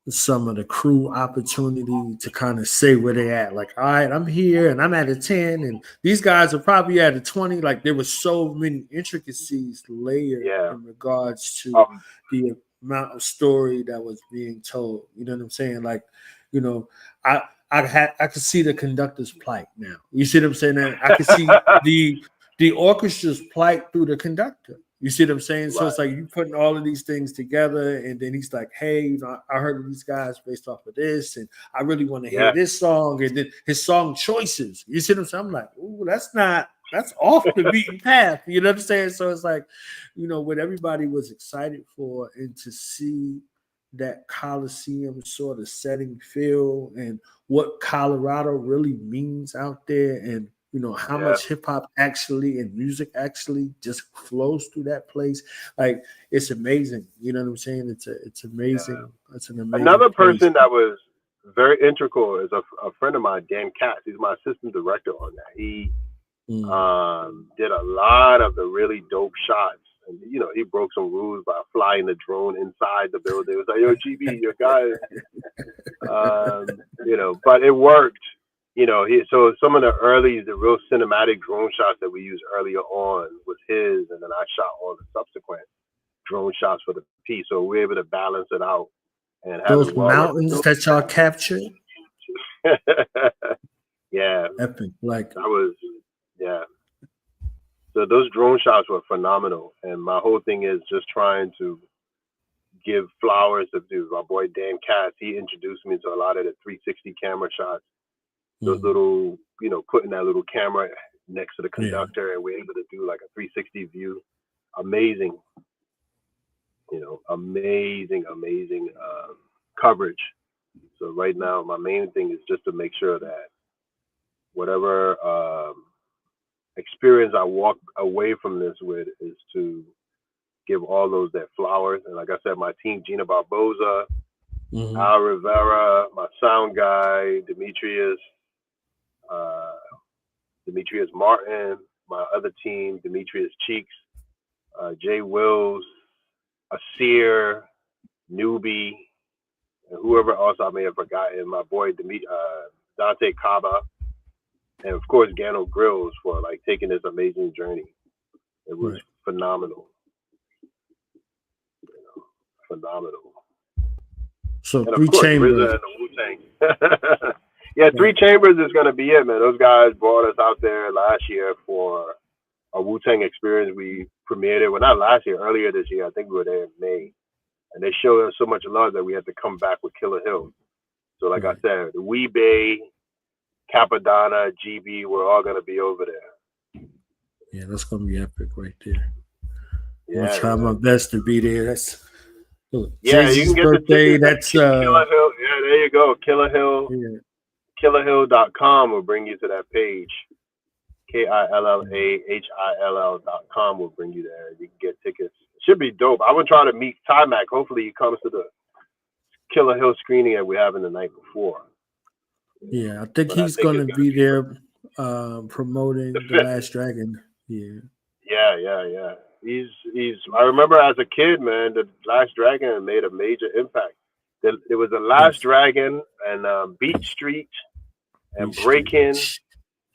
some of the crew opportunity to kind of say where they at. Like, all right, I'm here and I'm at a 10, and these guys are probably at a 20. Like there were so many intricacies layered in regards to the amount of story that was being told. You know what I'm saying? Like, you know, I could see the conductor's plight now. You see what I'm saying? I could see the orchestra's plight through the conductor. You see what I'm saying? Right. So it's like you putting all of these things together, and then he's like, hey, you know, I heard of these guys based off of this, and I really want to hear this song, and then his song choices. You see what I'm saying? I'm like, ooh, that's off the beaten path. You know what I'm saying? So it's like, you know, what everybody was excited for, and to see that Coliseum sort of setting feel and what Colorado really means out there, and you know how much hip hop actually and music actually just flows through that place. Like it's amazing. You know what I'm saying? It's amazing. Yeah. It's an amazing. Another person that was very integral is a friend of mine, Dan Katz. He's my assistant director on that. He did a lot of the really dope shots. And, you know, he broke some rules by flying the drone inside the building. It was like, yo, GB, your guy, you know, but it worked. You know, so some of the real cinematic drone shots that we used earlier on was his, and then I shot all the subsequent. drone shots for the piece, so we're able to balance it out and have Those it well mountains that y'all captured, yeah, epic. Like, that was, yeah. So those drone shots were phenomenal, and my whole thing is just trying to give flowers to my boy Dan Cass. He introduced me to a lot of the 360 camera shots. Those little, putting that little camera next to the conductor, and we're able to do like a 360 view. Amazing, amazing coverage. So right now, my main thing is just to make sure that whatever experience I walk away from this with is to give all those that flowers. And like I said, my team, Gina Barboza, Al Rivera, my sound guy, Demetrius Martin, my other team, Demetrius Cheeks, Jay Wills, Asir, Newbie, and whoever else I may have forgotten, my boy Dante Caba, and of course Gano Grills for like taking this amazing journey. It was phenomenal. Phenomenal. So and 3 Chambers. RZA and the Wu-Tang. Yeah, 3 Chambers is gonna be it, man. Those guys brought us out there last year for a Wu-Tang experience. We premiered it, well, not last year, earlier this year. I think we were there in May. And they showed us so much love that we had to come back with Killer Hill. So like I said, Wee Bay, Capadonna, GB, we're all gonna be over there. Yeah, that's gonna be epic right there. Yeah, I'll try my best to be there. That's Jay-Z's you can get birthday. the tickets. That's Killer Hill. Yeah, there you go. Killer Hill. Yeah. KillerHill.com will bring you to that page. KILLAHILL.com will bring you there. You can get tickets. It should be dope. I would try to meet Ty-Mac. Hopefully he comes to the Killer Hill screening that we're having the night before. Yeah, I think he's gonna be there promoting The Last Dragon. Yeah. Yeah. He's. I remember as a kid, man, The Last Dragon made a major impact. There was The Last Dragon and Beat Street and Breakin'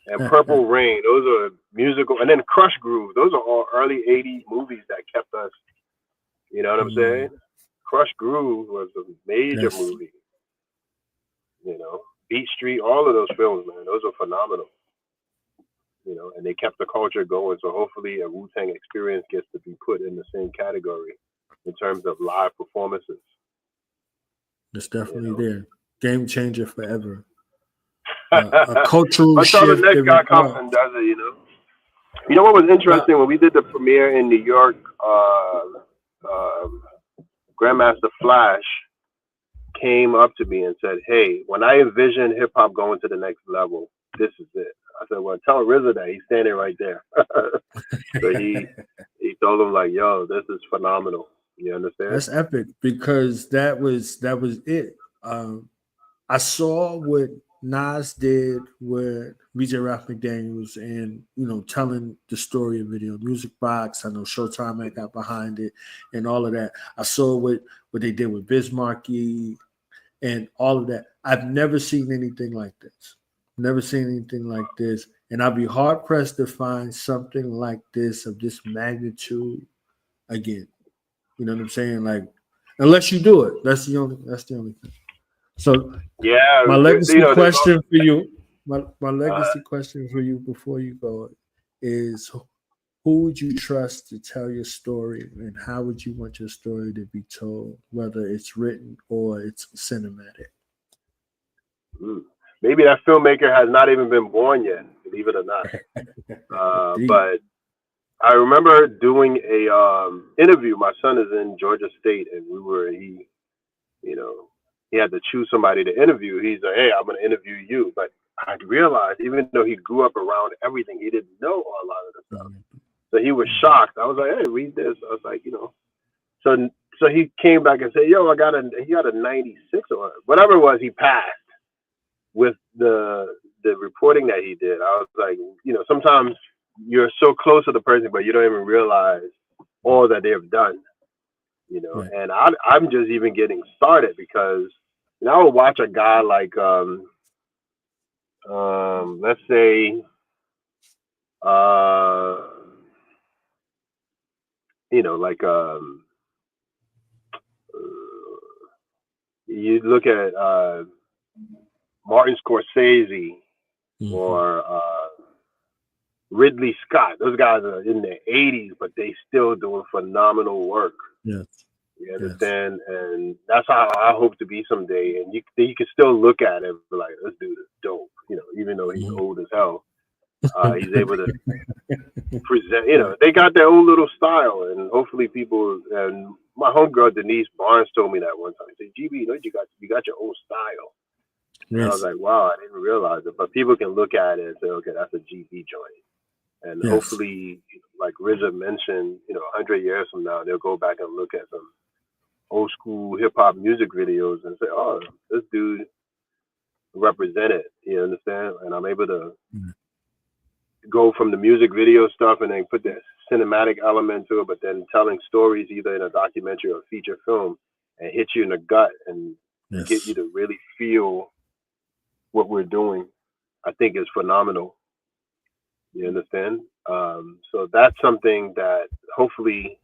and Purple Rain. Those are musical, and then Crush Groove. Those are all early '80s movies that kept us. You know what I'm saying? Crush Groove was a major movie. Beat Street, all of those films, man, those are phenomenal. And they kept the culture going. So hopefully a Wu-Tang experience gets to be put in the same category in terms of live performances. It's definitely there. Game changer forever. A cultural shift. Until the next guy comes and does it, You know what was interesting? When we did the premiere in New York, Grandmaster Flash came up to me and said, "Hey, when I envision hip-hop going to the next level, this is it." I said, "Well, tell RZA that. He's standing right there." So he told him, like, "Yo, this is phenomenal." You understand? That's epic because that was it. I saw what Nas did with BJ Ralph McDaniels and telling the story of Video Music Box. I know Showtime got behind it and all of that. I saw what they did with Bismarcky and all of that. I've never seen anything like this. Never seen anything like this. And I'd be hard pressed to find something like this of this magnitude again. You know what I'm saying? Like, unless you do it, that's the only thing. So, yeah, my legacy question for you, my legacy question for you before you go is, who would you trust to tell your story, and how would you want your story to be told, whether it's written or it's cinematic? Maybe that filmmaker has not even been born yet, believe it or not. But I remember doing a interview. My son is in Georgia State, and he had to choose somebody to interview. He's like, "Hey, I'm going to interview you." But I realized, even though he grew up around everything, he didn't know a lot of the stuff. So he was shocked. I was like, "Hey, read this." I was like, So he came back and said, "Yo, he got a 96 or whatever it was. He passed with the reporting that he did." I was like, sometimes you're so close to the person, but you don't even realize all that they've done. Right. And I'm just even getting started because I would watch a guy like let's say You look at Martin Scorsese or Ridley Scott. Those guys are in their 80s, but they still doing phenomenal work. Yes. You understand? And that's how I hope to be someday. And you can still look at it and be like, this dude is dope. You know, even though he's old as hell, he's able to present. You know, they got their own little style, and hopefully people. And my homegirl Denise Barnes told me that one time. She said, "GB, you know, you got your own style." And I was like, "Wow, I didn't realize it." But people can look at it and say, "Okay, that's a GB joint." And hopefully, like RZA mentioned, you know, 100 years from now, they'll go back and look at some old school hip hop music videos and say, "Oh, this dude represented." You understand? And I'm able to go from the music video stuff and then put the cinematic element to it, but then telling stories either in a documentary or feature film and hit you in the gut and get you to really feel what we're doing, I think is phenomenal. You understand? So that's something that hopefully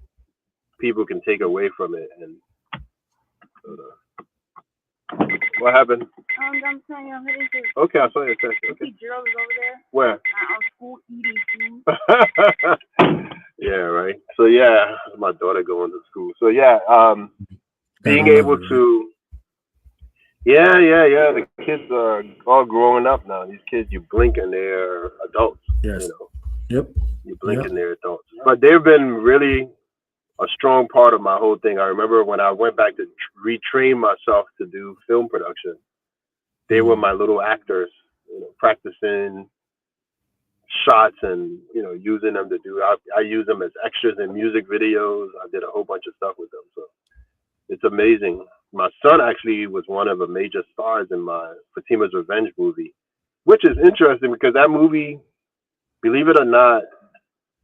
people can take away from it. And what happened? I'm saying, what is it? Okay, I saw your text. Okay. See Gerald is over there. Where? Our school eating food. Yeah, right. So yeah, my daughter going to school. So yeah, being able to, yeah. The kids are all growing up now. These kids, you blink and they're adults. Yes. You know. Yep. You blink and they're adults. But they've been really a strong part of my whole thing. I remember when I went back to retrain myself to do film production, they were my little actors, you know, practicing shots and, you know, using them to do, I use them as extras in music videos. I did a whole bunch of stuff with them. So it's amazing. My son actually was one of the major stars in my Fatima's Revenge movie, which is interesting because that movie, believe it or not,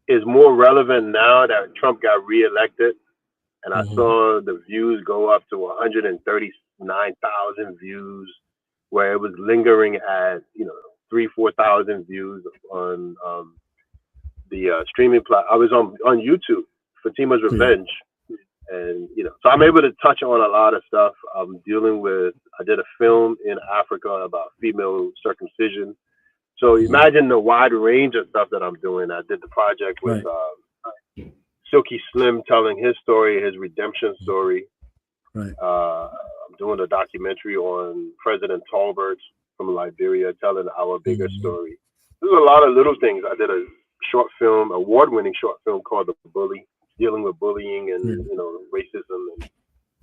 is more relevant now that Trump got reelected. And I saw the views go up to 139,000 views, where it was lingering at, you know, 3,000-4,000 views on the streaming platform. I was on YouTube, Fatima's Revenge. And, you know, so I'm able to touch on a lot of stuff. I'm dealing with, I did a film in Africa about female circumcision. So imagine the wide range of stuff that I'm doing. I did the project with Silky Slim telling his story, his redemption story. I'm doing a documentary on President Tolbert from Liberia telling our bigger story. There's a lot of little things. I did a short film, award-winning short film called The Bully, dealing with bullying and, you know, racism. And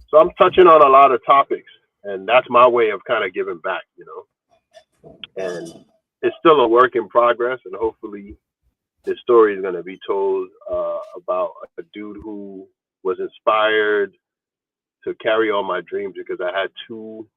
so I'm touching on a lot of topics, and that's my way of kind of giving back, you know. And it's still a work in progress, and hopefully this story is going to be told about a dude who was inspired to carry on my dreams because I had two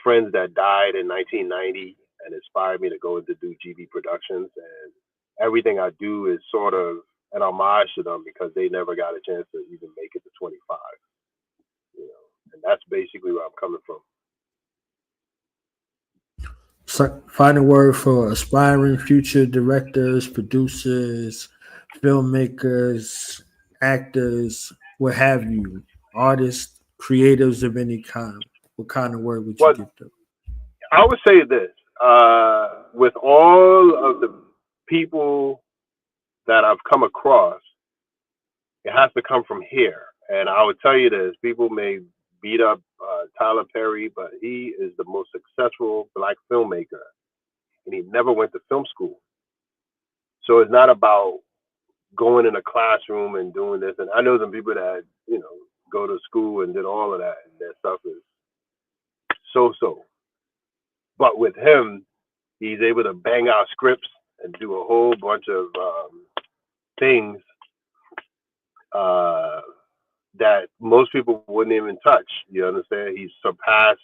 friends that died in 1990 and inspired me to go into do GB Productions. And everything I do is sort of an homage to them because they never got a chance to even make it to 25. You know, and that's basically where I'm coming from. So, final word for aspiring future directors, producers, filmmakers, actors, what have you, artists, creatives of any kind. What kind of word would you give them? I would say this, with all of the people that I've come across, it has to come from here. And I would tell you this, people may beat up Tyler Perry, but he is the most successful Black filmmaker, and he never went to film school. So it's not about going in a classroom and doing this. And I know some people that, you know, go to school and did all of that, and their stuff is so-so. But with him, he's able to bang out scripts and do a whole bunch of things that most people wouldn't even touch. You understand? He's surpassed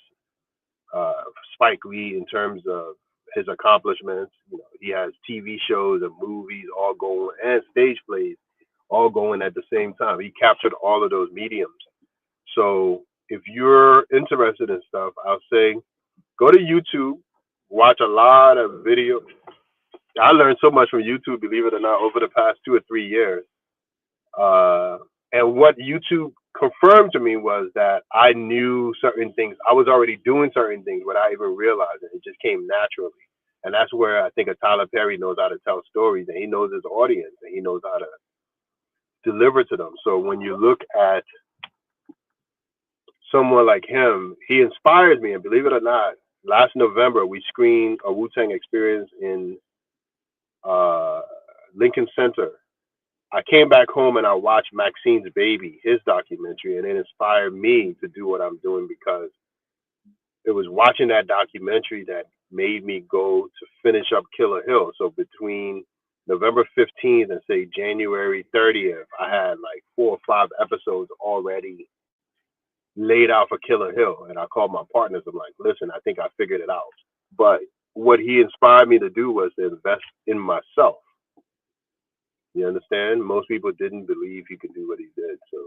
Spike Lee in terms of his accomplishments. You know, he has TV shows and movies all going, and stage plays all going at the same time. He captured all of those mediums. So if you're interested in stuff, I'll say go to YouTube, watch a lot of videos. I learned so much from YouTube, believe it or not, over the past 2 or 3 years. And what YouTube confirmed to me was that I knew certain things. I was already doing certain things without even realizing. It just came naturally. And that's where I think a Tyler Perry knows how to tell stories, and he knows his audience, and he knows how to deliver to them. So when you look at someone like him, he inspires me. And believe it or not, last November, we screened a Wu-Tang Experience in Lincoln Center. I came back home and I watched Maxine's Baby, his documentary, and it inspired me to do what I'm doing, because it was watching that documentary that made me go to finish up Killer Hill. So between November 15th and say January 30th, I had like 4 or 5 episodes already laid out for Killer Hill. And I called my partners. I'm like, listen, I think I figured it out. But what he inspired me to do was to invest in myself. You understand? Most people didn't believe he could do what he did. So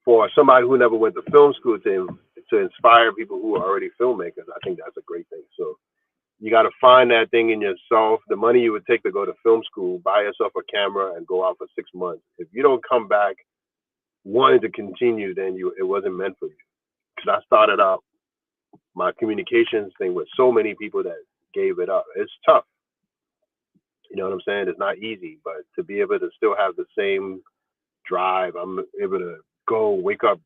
for somebody who never went to film school to inspire people who are already filmmakers, I think that's a great thing. So you got to find that thing in yourself. The money you would take to go to film school, buy yourself a camera and go out for 6 months. If you don't come back wanting to continue, then it wasn't meant for you. Because I started out my communications thing with so many people that gave it up. It's tough. You know what I'm saying? It's not easy, but to be able to still have the same drive, I'm able to go wake up,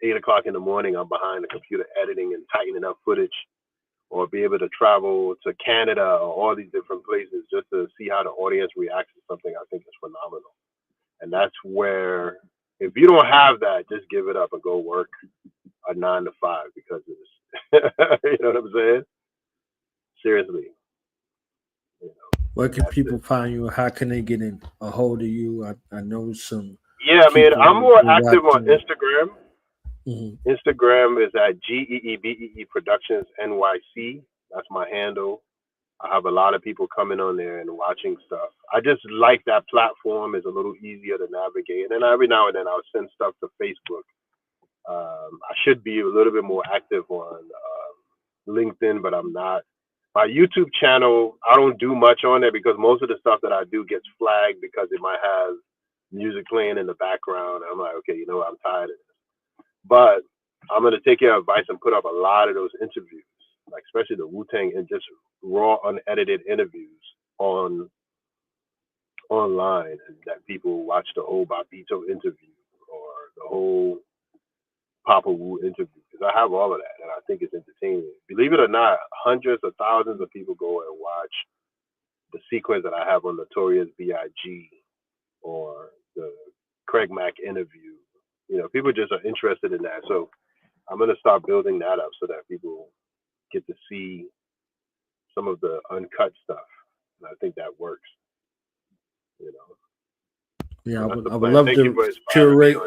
8 o'clock in the morning, I'm behind the computer editing and tightening up footage, or be able to travel to Canada or all these different places just to see how the audience reacts to something, I think is phenomenal. And that's where, if you don't have that, just give it up and go work a 9 to 5, because it's, you know what I'm saying? Seriously. Where can people find you? How can they get in a hold of you? I know some. Yeah, I mean, I'm more active on Instagram. Mm-hmm. Instagram is at GEEBEE Productions NYC. That's my handle. I have a lot of people coming on there and watching stuff. I just like that platform. It's a little easier to navigate. And then every now and then I'll send stuff to Facebook. I should be a little bit more active on LinkedIn, but I'm not. My YouTube channel, I don't do much on there because most of the stuff that I do gets flagged because it might have music playing in the background. I'm like, okay, I'm tired of this. But I'm going to take your advice and put up a lot of those interviews, like especially the Wu-Tang, and just raw, unedited interviews online, and that people watch the whole Bobito interview or the whole Papa Wu interview, because I have all of that and I think it's entertaining. Believe it or not, hundreds of thousands of people go and watch the sequence that I have on Notorious B.I.G. or the Craig Mack interview. People just are interested in that. So I'm going to start building that up so that people get to see some of the uncut stuff. And I think that works. Yeah, I would love to curate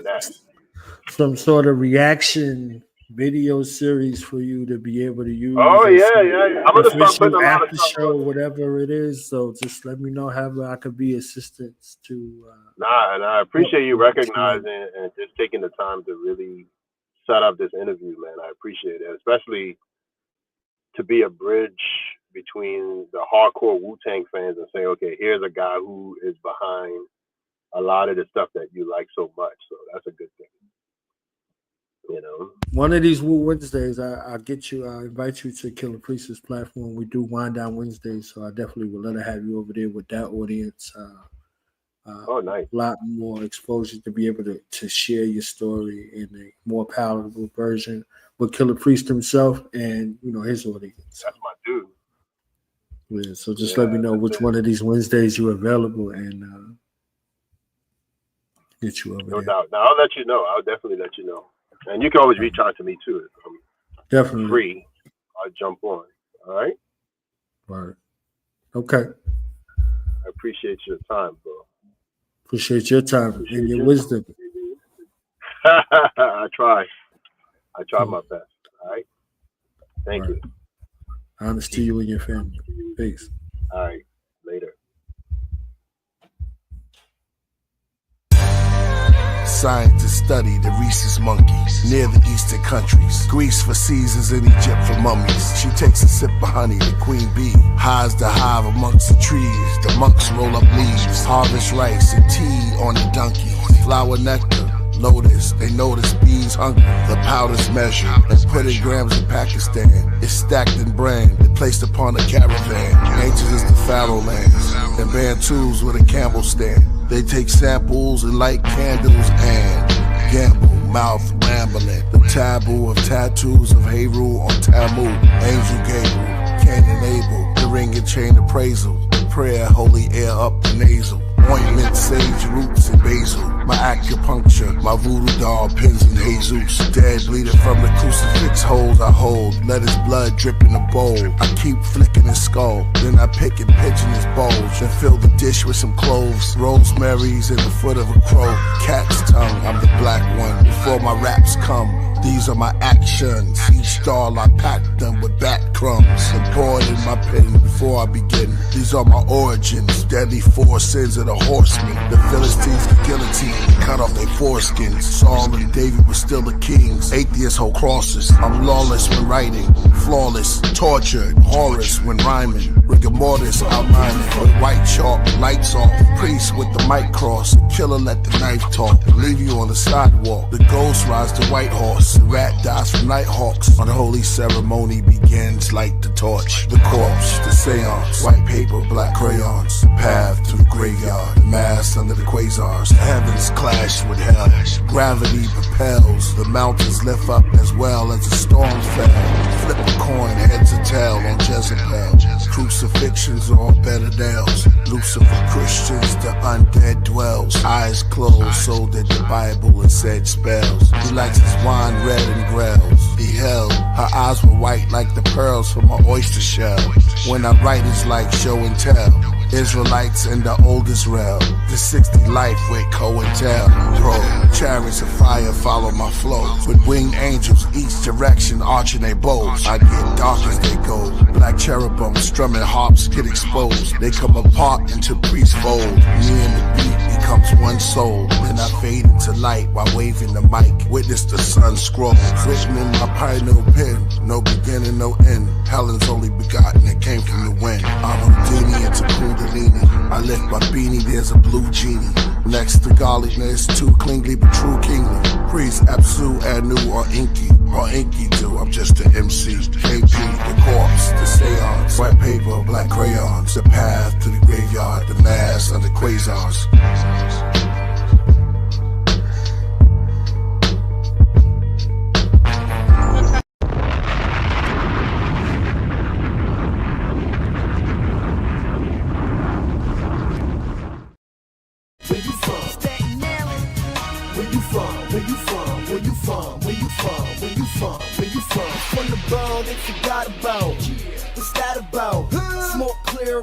some sort of reaction video series for you to be able to use. Oh yeah. I'm gonna start putting a lot after of stuff show, whatever it is. So just let me know how I could be assistance to. And I appreciate you recognizing and just taking the time to really set up this interview, man. I appreciate it, especially to be a bridge between the hardcore Wu-Tang fans and say, okay, here's a guy who is behind a lot of the stuff that you like so much. So that's a good thing. One of these Wu Wednesdays, I'll invite you to Killer Priest's platform. We do Wind Down Wednesdays, so I definitely would love to have you over there with that audience. Nice. A lot more exposure to be able to share your story in a more palatable version with Killer Priest himself and his audience. That's my dude. Yeah, so just let me know which one of these Wednesdays you're available and get you over there. No doubt. Now I'll let you know. I'll definitely let you know. And you can always reach out to me too. I'm definitely free. I'll jump on. All right. Right. Okay. I appreciate your time, bro. Appreciate your time and your wisdom. I try my best. All right. Thank you. Honest to you and your family. Peace. All right. Later. Scientists study the rhesus monkeys near the eastern countries. Greece for Caesars and Egypt for mummies. She takes a sip of honey, the queen bee hides the hive amongst the trees. The monks roll up leaves, harvest rice and tea on the donkey. Flower nectar, Lotus, they notice bees hungry. The powder's measured and put in grams in Pakistan. It's stacked in brand and placed upon a caravan. Ancient is the Pharaoh lands and Bantus with a camel stand. They take samples and light candles and gamble, mouth rambling. The taboo of tattoos of Heru on Tamu. Angel Gabriel, Cain and Abel. The ring and chain appraisal. Prayer, holy air up the nasal. Ointment, sage, roots, and basil. My acupuncture, my voodoo doll, pins and Jesus. Dead bleeding from the crucifix holes I hold. Let his blood drip in a bowl. I keep flicking his skull, then I pick and pinch in his bulge. Then fill the dish with some cloves. Rosemary's in the foot of a crow. Cat's tongue, I'm the black one. Before my raps come, these are my actions. Each stall I pack them with bat crumbs and poured in my pen before I begin. These are my origins. Deadly 4 sins of the horsemen. The Philistines, the guillotine, cut off their foreskins. Saul and David were still the kings. Atheists hold crosses. I'm lawless when writing, flawless, tortured, Horus when rhyming. Rigor mortis outlining with white chalk, lights off. Priest with the mic cross. Killer let the knife talk. Leave you on the sidewalk. The ghost rides the white horse. The rat dies from nighthawks. Unholy ceremony begins, light the torch. The corpse, the seance, white paper, black crayons. The path to the graveyard, the mass under the quasars. The heavens clash with hell. Gravity propels. The mountains lift up as well as the storm fell. Flip a coin, heads or tail on Jezebel. Crucifixions or better nails. Lucifer Christians, the undead dwells. Eyes closed so that the Bible and said spells. He likes his wine red and grells. Beheld, her eyes were white like the pearls from an oyster shell. When I write it's like show and tell. Israelites in the old Israel. The 60 life with co-and-tell. Pro, chariots of fire follow my flow. With winged angels each direction arching their bows. I get dark as they go. Black cherubim strumming harps get exposed. They come apart into priest fold. Me and the beat becomes one soul. Then I fade into light while waving the mic. Witness the sun scroll. Written in my pineal pen. No beginning, no end. Helen's only begotten, it came from the wind. I'm Houdini into Kundalini. I lift my beanie, there's a blue genie. Next to godliness, too cleanly but true kingly. Priest, Absu, Anu, or Inky. Or Inky do, I'm just an MC. KP, the corpse, the seance. White paper, black crayons. The path to the graveyard, the mass under quasars.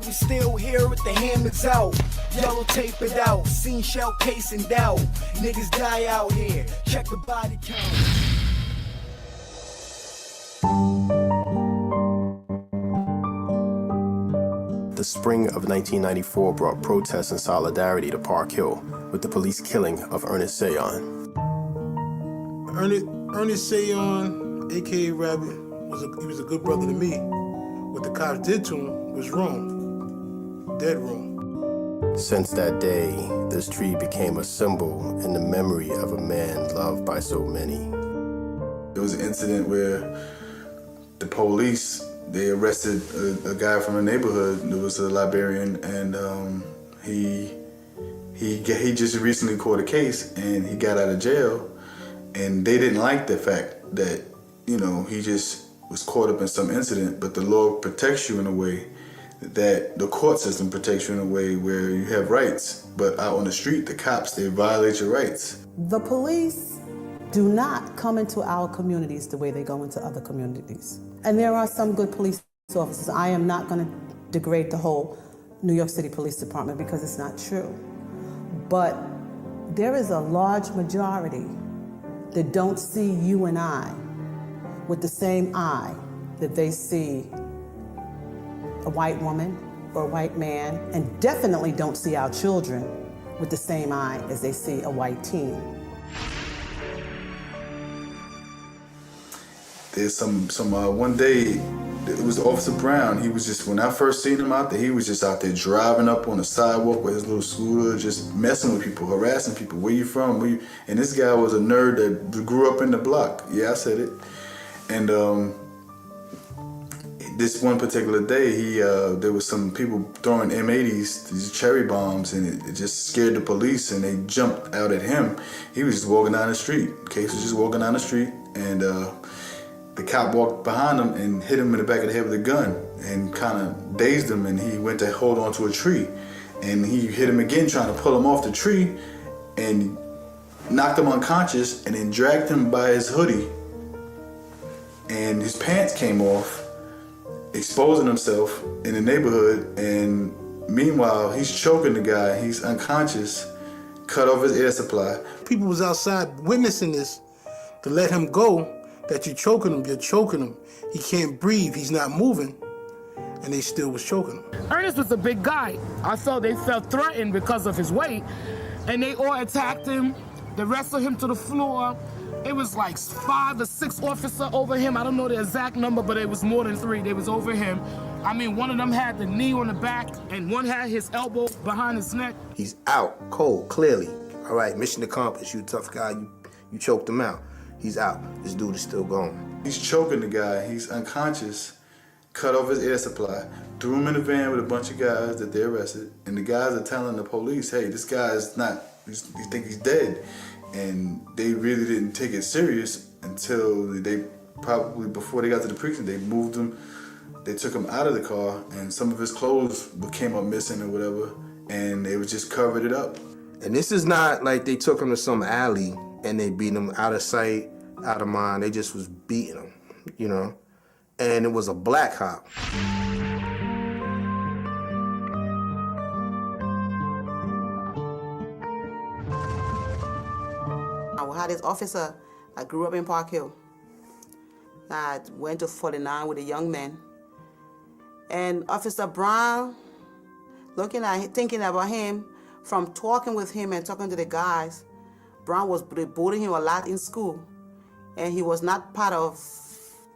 We still here with the hammers out. Yellow tape it out. Seen shell casing doubt. Niggas die out here. Check the body count. The spring of 1994 brought protests and solidarity to Park Hill with the police killing of Ernest Sayon. Ernest Sayon, aka Rabbit, he was a good brother to me. What the cops did to him was wrong. Dead wrong. Since that day, this tree became a symbol in the memory of a man loved by so many. There was an incident where the police, they arrested a guy from the neighborhood. It was a Liberian, and he just recently caught a case, and he got out of jail, and they didn't like the fact that, you know, he just was caught up in some incident, but the law protects you in a way that the court system protects you in a way where you have rights, but out on the street, the cops, they violate your rights. The police do not come into our communities the way they go into other communities. And there are some good police officers. I am not going to degrade the whole New York City Police Department because it's not true. But there is a large majority that don't see you and I with the same eye that they see a white woman or a white man, and definitely don't see our children with the same eye as they see a white teen. There's some one day it was Officer Brown. He was just, when I first seen him out there, he was just out there driving up on the sidewalk with his little scooter, just messing with people, harassing people. Where you from? And this guy was a nerd that grew up in the block. Yeah, I said it. And this one particular day, there was some people throwing M80s, these cherry bombs, and it just scared the police, and they jumped out at him. He was just walking down the street. Case was just walking down the street, and the cop walked behind him and hit him in the back of the head with a gun and kind of dazed him, and he went to hold on to a tree. And he hit him again trying to pull him off the tree and knocked him unconscious and then dragged him by his hoodie. And his pants came off, exposing himself in the neighborhood, and meanwhile he's choking the guy, he's unconscious, cut off his air supply. People was outside witnessing this to let him go, that you're choking him, he can't breathe, he's not moving, and they still was choking him. Ernest was a big guy. I felt they felt threatened because of his weight, and they all attacked him. They wrestled him to the floor. It was like 5 or 6 officers over him. I don't know the exact number, but it was more than 3. They was over him. I mean, one of them had the knee on the back, and one had his elbow behind his neck. He's out, cold, clearly. All right, mission accomplished. You a tough guy, you choked him out. He's out. This dude is still going. He's choking the guy, he's unconscious, cut off his air supply, threw him in a van with a bunch of guys that they arrested, and the guys are telling the police, hey, this guy is not, you think he's dead. And they really didn't take it serious until they probably, before they got to the precinct, they moved him, they took him out of the car, and some of his clothes came up missing or whatever, and they was just covered it up. And this is not like they took him to some alley and they beat him out of sight, out of mind. They just was beating him, you know? And it was a black cop. I had this officer that grew up in Park Hill that went to 49 with a young man. And Officer Brown, thinking about him, from talking with him and talking to the guys, Brown was bullying him a lot in school. And he was not part of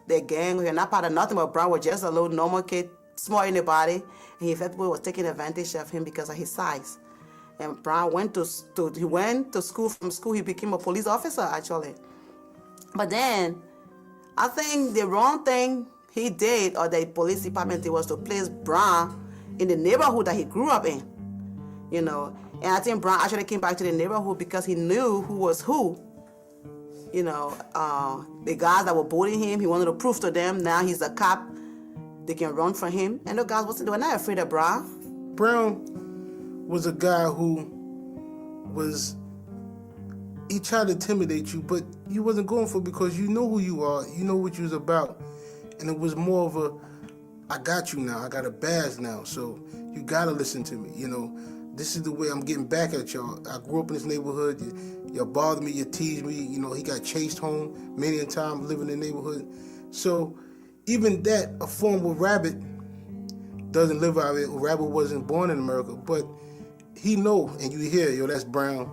the gang, he was not part of nothing, but Brown was just a little normal kid, smart in the body, and he felt people was taking advantage of him because of his size. And Brown went to school. From school, he became a police officer, actually. But then, I think the wrong thing he did, or the police department did, was to place Brown in the neighborhood that he grew up in, you know. And I think Brown actually came back to the neighborhood because he knew who was who. You know, the guys that were bullying him, he wanted to prove to them, now he's a cop, they can run for him. And the guys they were not afraid of Brown. Brown was a guy who he tried to intimidate you, but you wasn't going for it because you know who you are, you know what you was about. And it was more of a, I got you now, I got a badge now, so you gotta listen to me, you know. This is the way I'm getting back at y'all. I grew up in this neighborhood, you bother me, you tease me, you know, he got chased home many a time living in the neighborhood. So even that, a form of Rabbit doesn't live out there. Rabbit wasn't born in America, but he know, and you hear, yo, that's Brown.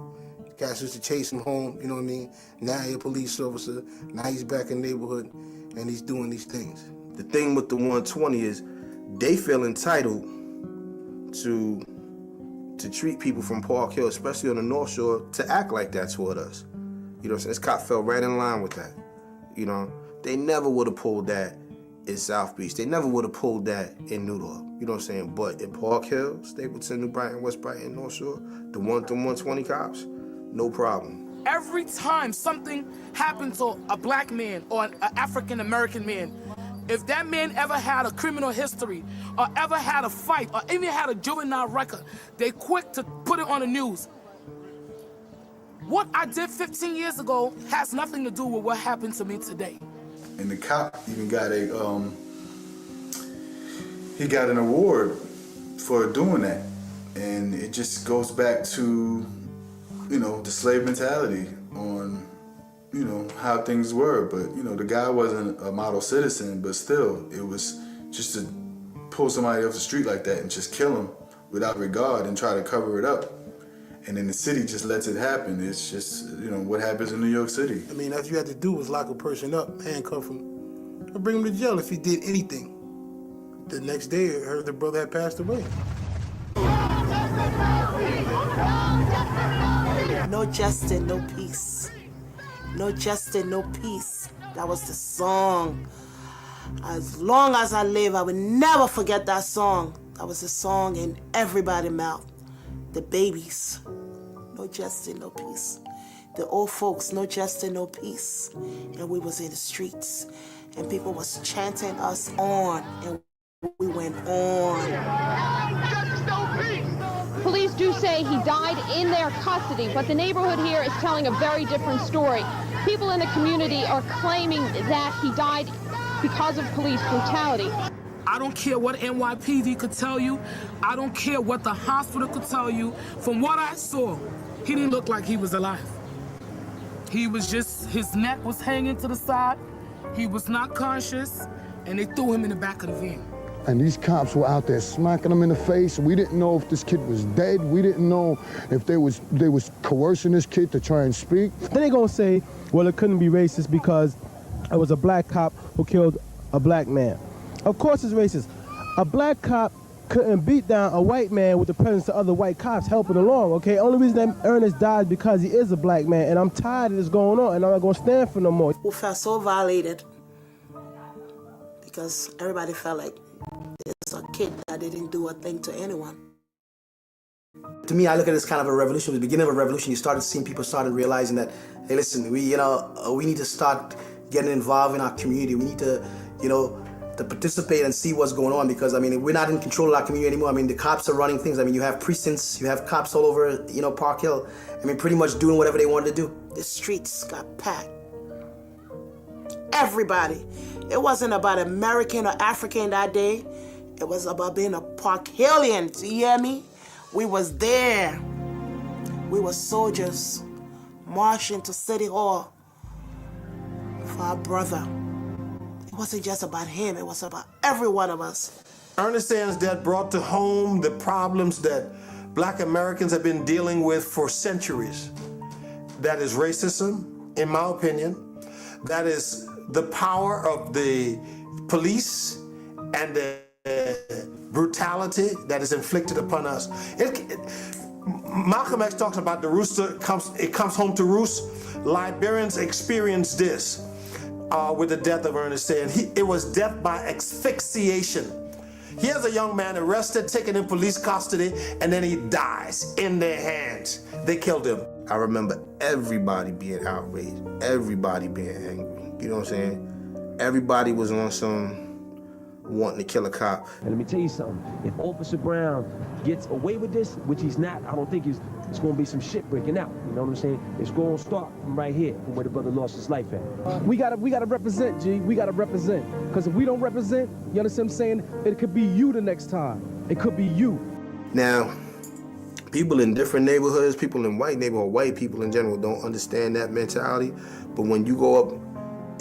Guys used to chase him home, you know what I mean? Now he's a police officer, now he's back in the neighborhood, and he's doing these things. The thing with the 120 is they feel entitled to treat people from Park Hill, especially on the North Shore, to act like that toward us. You know what I'm saying? This cop fell right in line with that. You know, they never would have pulled that in South Beach. They never would have pulled that in New York. You know what I'm saying? But in Park Hill, Stapleton, New Brighton, West Brighton, North Shore, the 120 cops, no problem. Every time something happened to a black man or an African American man, if that man ever had a criminal history or ever had a fight or even had a juvenile record, they quick to put it on the news. What I did 15 years ago has nothing to do with what happened to me today. And the cop even got he got an award for doing that. And it just goes back to, you know, the slave mentality on, you know, how things were. But, you know, the guy wasn't a model citizen, but still, it was just to pull somebody off the street like that and just kill him without regard and try to cover it up. And then the city just lets it happen. It's just, you know, what happens in New York City. I mean, all you had to do was lock a person up, handcuff him, or bring him to jail if he did anything. the next day, I heard the brother had passed away. No justice, no peace. No justice, no peace. That was the song. As long as I live, I will never forget that song. That was the song in everybody's mouth. The babies, no justice, no peace. The old folks, no justice, no peace. And we was in the streets, and people was chanting us on, and we went on. Police do say he died in their custody, but the neighborhood here is telling a very different story. People in the community are claiming that he died because of police brutality. I don't care what NYPD could tell you. I don't care what the hospital could tell you. From what I saw, he didn't look like he was alive. He was just, his neck was hanging to the side. He was not conscious, and they threw him in the back of the van. And these cops were out there smacking him in the face. We didn't know if this kid was dead. We didn't know if they was coercing this kid to try and speak. Then they gonna say, well, it couldn't be racist because it was a black cop who killed a black man. Of course it's racist. A black cop couldn't beat down a white man with the presence of other white cops helping along, okay? Only reason that Ernest died is because he is a black man, and I'm tired of this going on, and I'm not gonna stand for no more. We felt so violated because everybody felt like there's a kid that didn't do a thing to anyone. To me, I look at it as kind of a revolution. At the beginning of a revolution, you started seeing people started realizing that, hey, listen, we need to start getting involved in our community. We need to, to participate and see what's going on, because, we're not in control of our community anymore. The cops are running things. You have precincts, you have cops all over, Park Hill. Pretty much doing whatever they wanted to do. The streets got packed. Everybody. It wasn't about American or African that day. It was about being a Park Hillian, you hear me? We was there. We were soldiers marching to City Hall for our brother. It wasn't just about him, it was about every one of us. Ernest Sayen's death brought to home the problems that Black Americans have been dealing with for centuries. That is racism, in my opinion. That is the power of the police and the brutality that is inflicted upon us. Malcolm X talks about the rooster comes home to roost. Liberians experienced this with the death of Ernest Sayen. It was death by asphyxiation. Here's a young man arrested, taken in police custody, and then he dies in their hands. They killed him. I remember everybody being outraged, everybody being angry. You know what I'm saying? Everybody was on some wanting to kill a cop. And let me tell you something, if Officer Brown gets away with this, which he's not, I don't think it's going to be some shit breaking out. You know what I'm saying? It's going to start from right here, from where the brother lost his life at. We gotta represent, G. We gotta represent. Because if we don't represent, you understand what I'm saying? It could be you the next time. It could be you. Now, people in different neighborhoods, people in white neighborhood, white people in general don't understand that mentality. But when you go up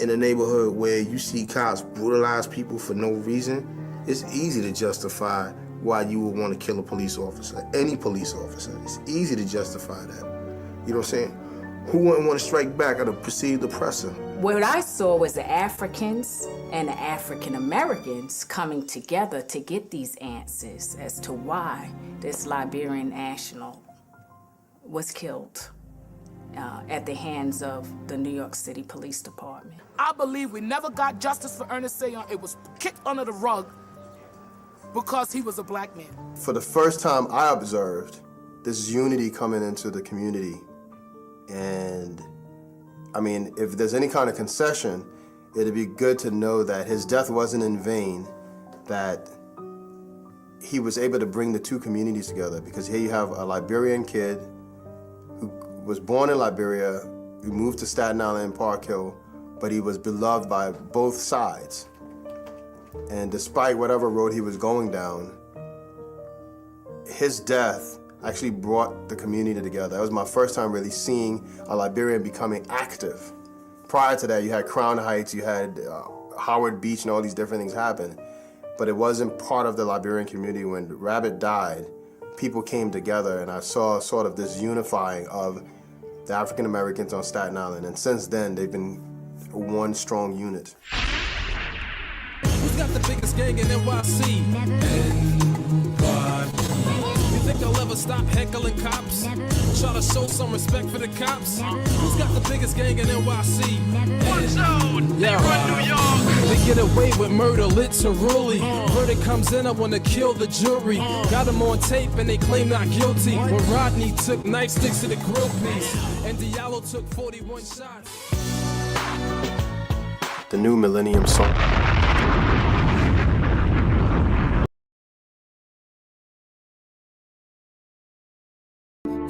in a neighborhood where you see cops brutalize people for no reason, it's easy to justify why you would want to kill a police officer, any police officer. It's easy to justify that. You know what I'm saying? Who wouldn't want to strike back at a perceived oppressor? What I saw was the Africans and the African Americans coming together to get these answers as to why this Liberian national was killed at the hands of the New York City Police Department. I believe we never got justice for Ernest Sayen. It was kicked under the rug because he was a black man. For the first time, I observed this unity coming into the community. And if there's any kind of concession, it'd be good to know that his death wasn't in vain, that he was able to bring the two communities together, because here you have a Liberian kid who was born in Liberia, who moved to Staten Island and Park Hill, but he was beloved by both sides. And despite whatever road he was going down, his death actually brought the community together. That was my first time really seeing a Liberian becoming active. Prior to that, you had Crown Heights, you had Howard Beach, and all these different things happen. But it wasn't part of the Liberian community. When Rabbit died, people came together, and I saw sort of this unifying of the African Americans on Staten Island. And since then, they've been one strong unit. got the biggest gang in NYC? You think I'll ever stop heckling cops? Try to show some respect for the cops? Who's got the biggest gang in NYC? One zone, they run New York. They get away with murder, literally. Verdict comes in, I wanna kill the jury. Got them on tape and they claim not guilty. When Rodney took knife sticks to the grill piece, and Diallo took 41 shots. The new Millennium song.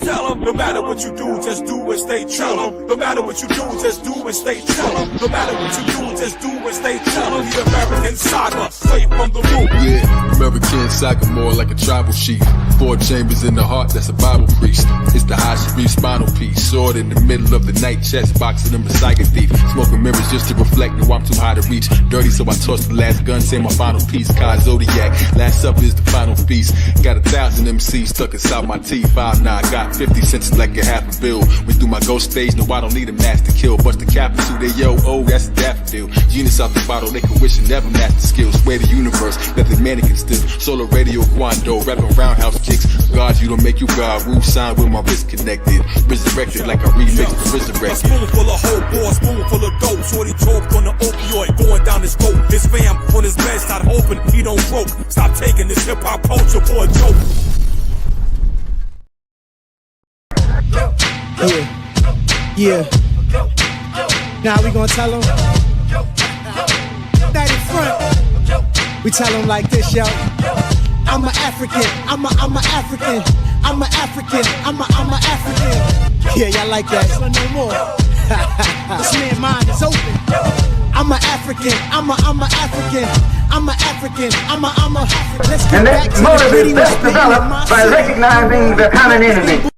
Tell them, no matter what you do, just do and stay true. No matter what you do, just do and stay true. No matter what you do, just do and stay true. The American saga, straight from the root. Yeah, American saga, more like a tribal chief. 4 chambers in the heart, that's a Bible priest. It's the high Sharif spinal piece. Sword in the middle of the night, chest boxing and Messiah thief. Smoking mirrors just to reflect, no, I'm too high to reach. Dirty, so I toss the last gun, say my final piece. Kai Zodiac, last supper is the final piece. Got 1,000 MCs stuck inside my teeth. 5'9", got 50 cents like a half a bill. Went through my ghost stage, no, I don't need a mask to kill. Bust the capital, they yo, oh, that's a daffodil. Genius out the bottle, they can wish and never master skills. Sway the universe, let the mannequin still. Solo radio, Quando, rapping roundhouse kicks. God, you don't make you God. Wu sign with my wrist connected. Resurrected like a remix to resurrect. A spoonful of whole boy, spoonful of dope. Shorty choked on the opioid, going down his throat. His fam on his bed, start hoping he don't croak. Stop taking this hip hop culture for a joke. Yeah. Now we gonna tell them that in front. We tell them like this, yo. I'm an African. I'm an African. I'm an African. I'm an African. Yeah, y'all like that? So no more. This man's mind is open. I'm an African. I'm an African. I'm an African. I'm a. Let's get And back that to motive the is best developed by recognizing the common enemy.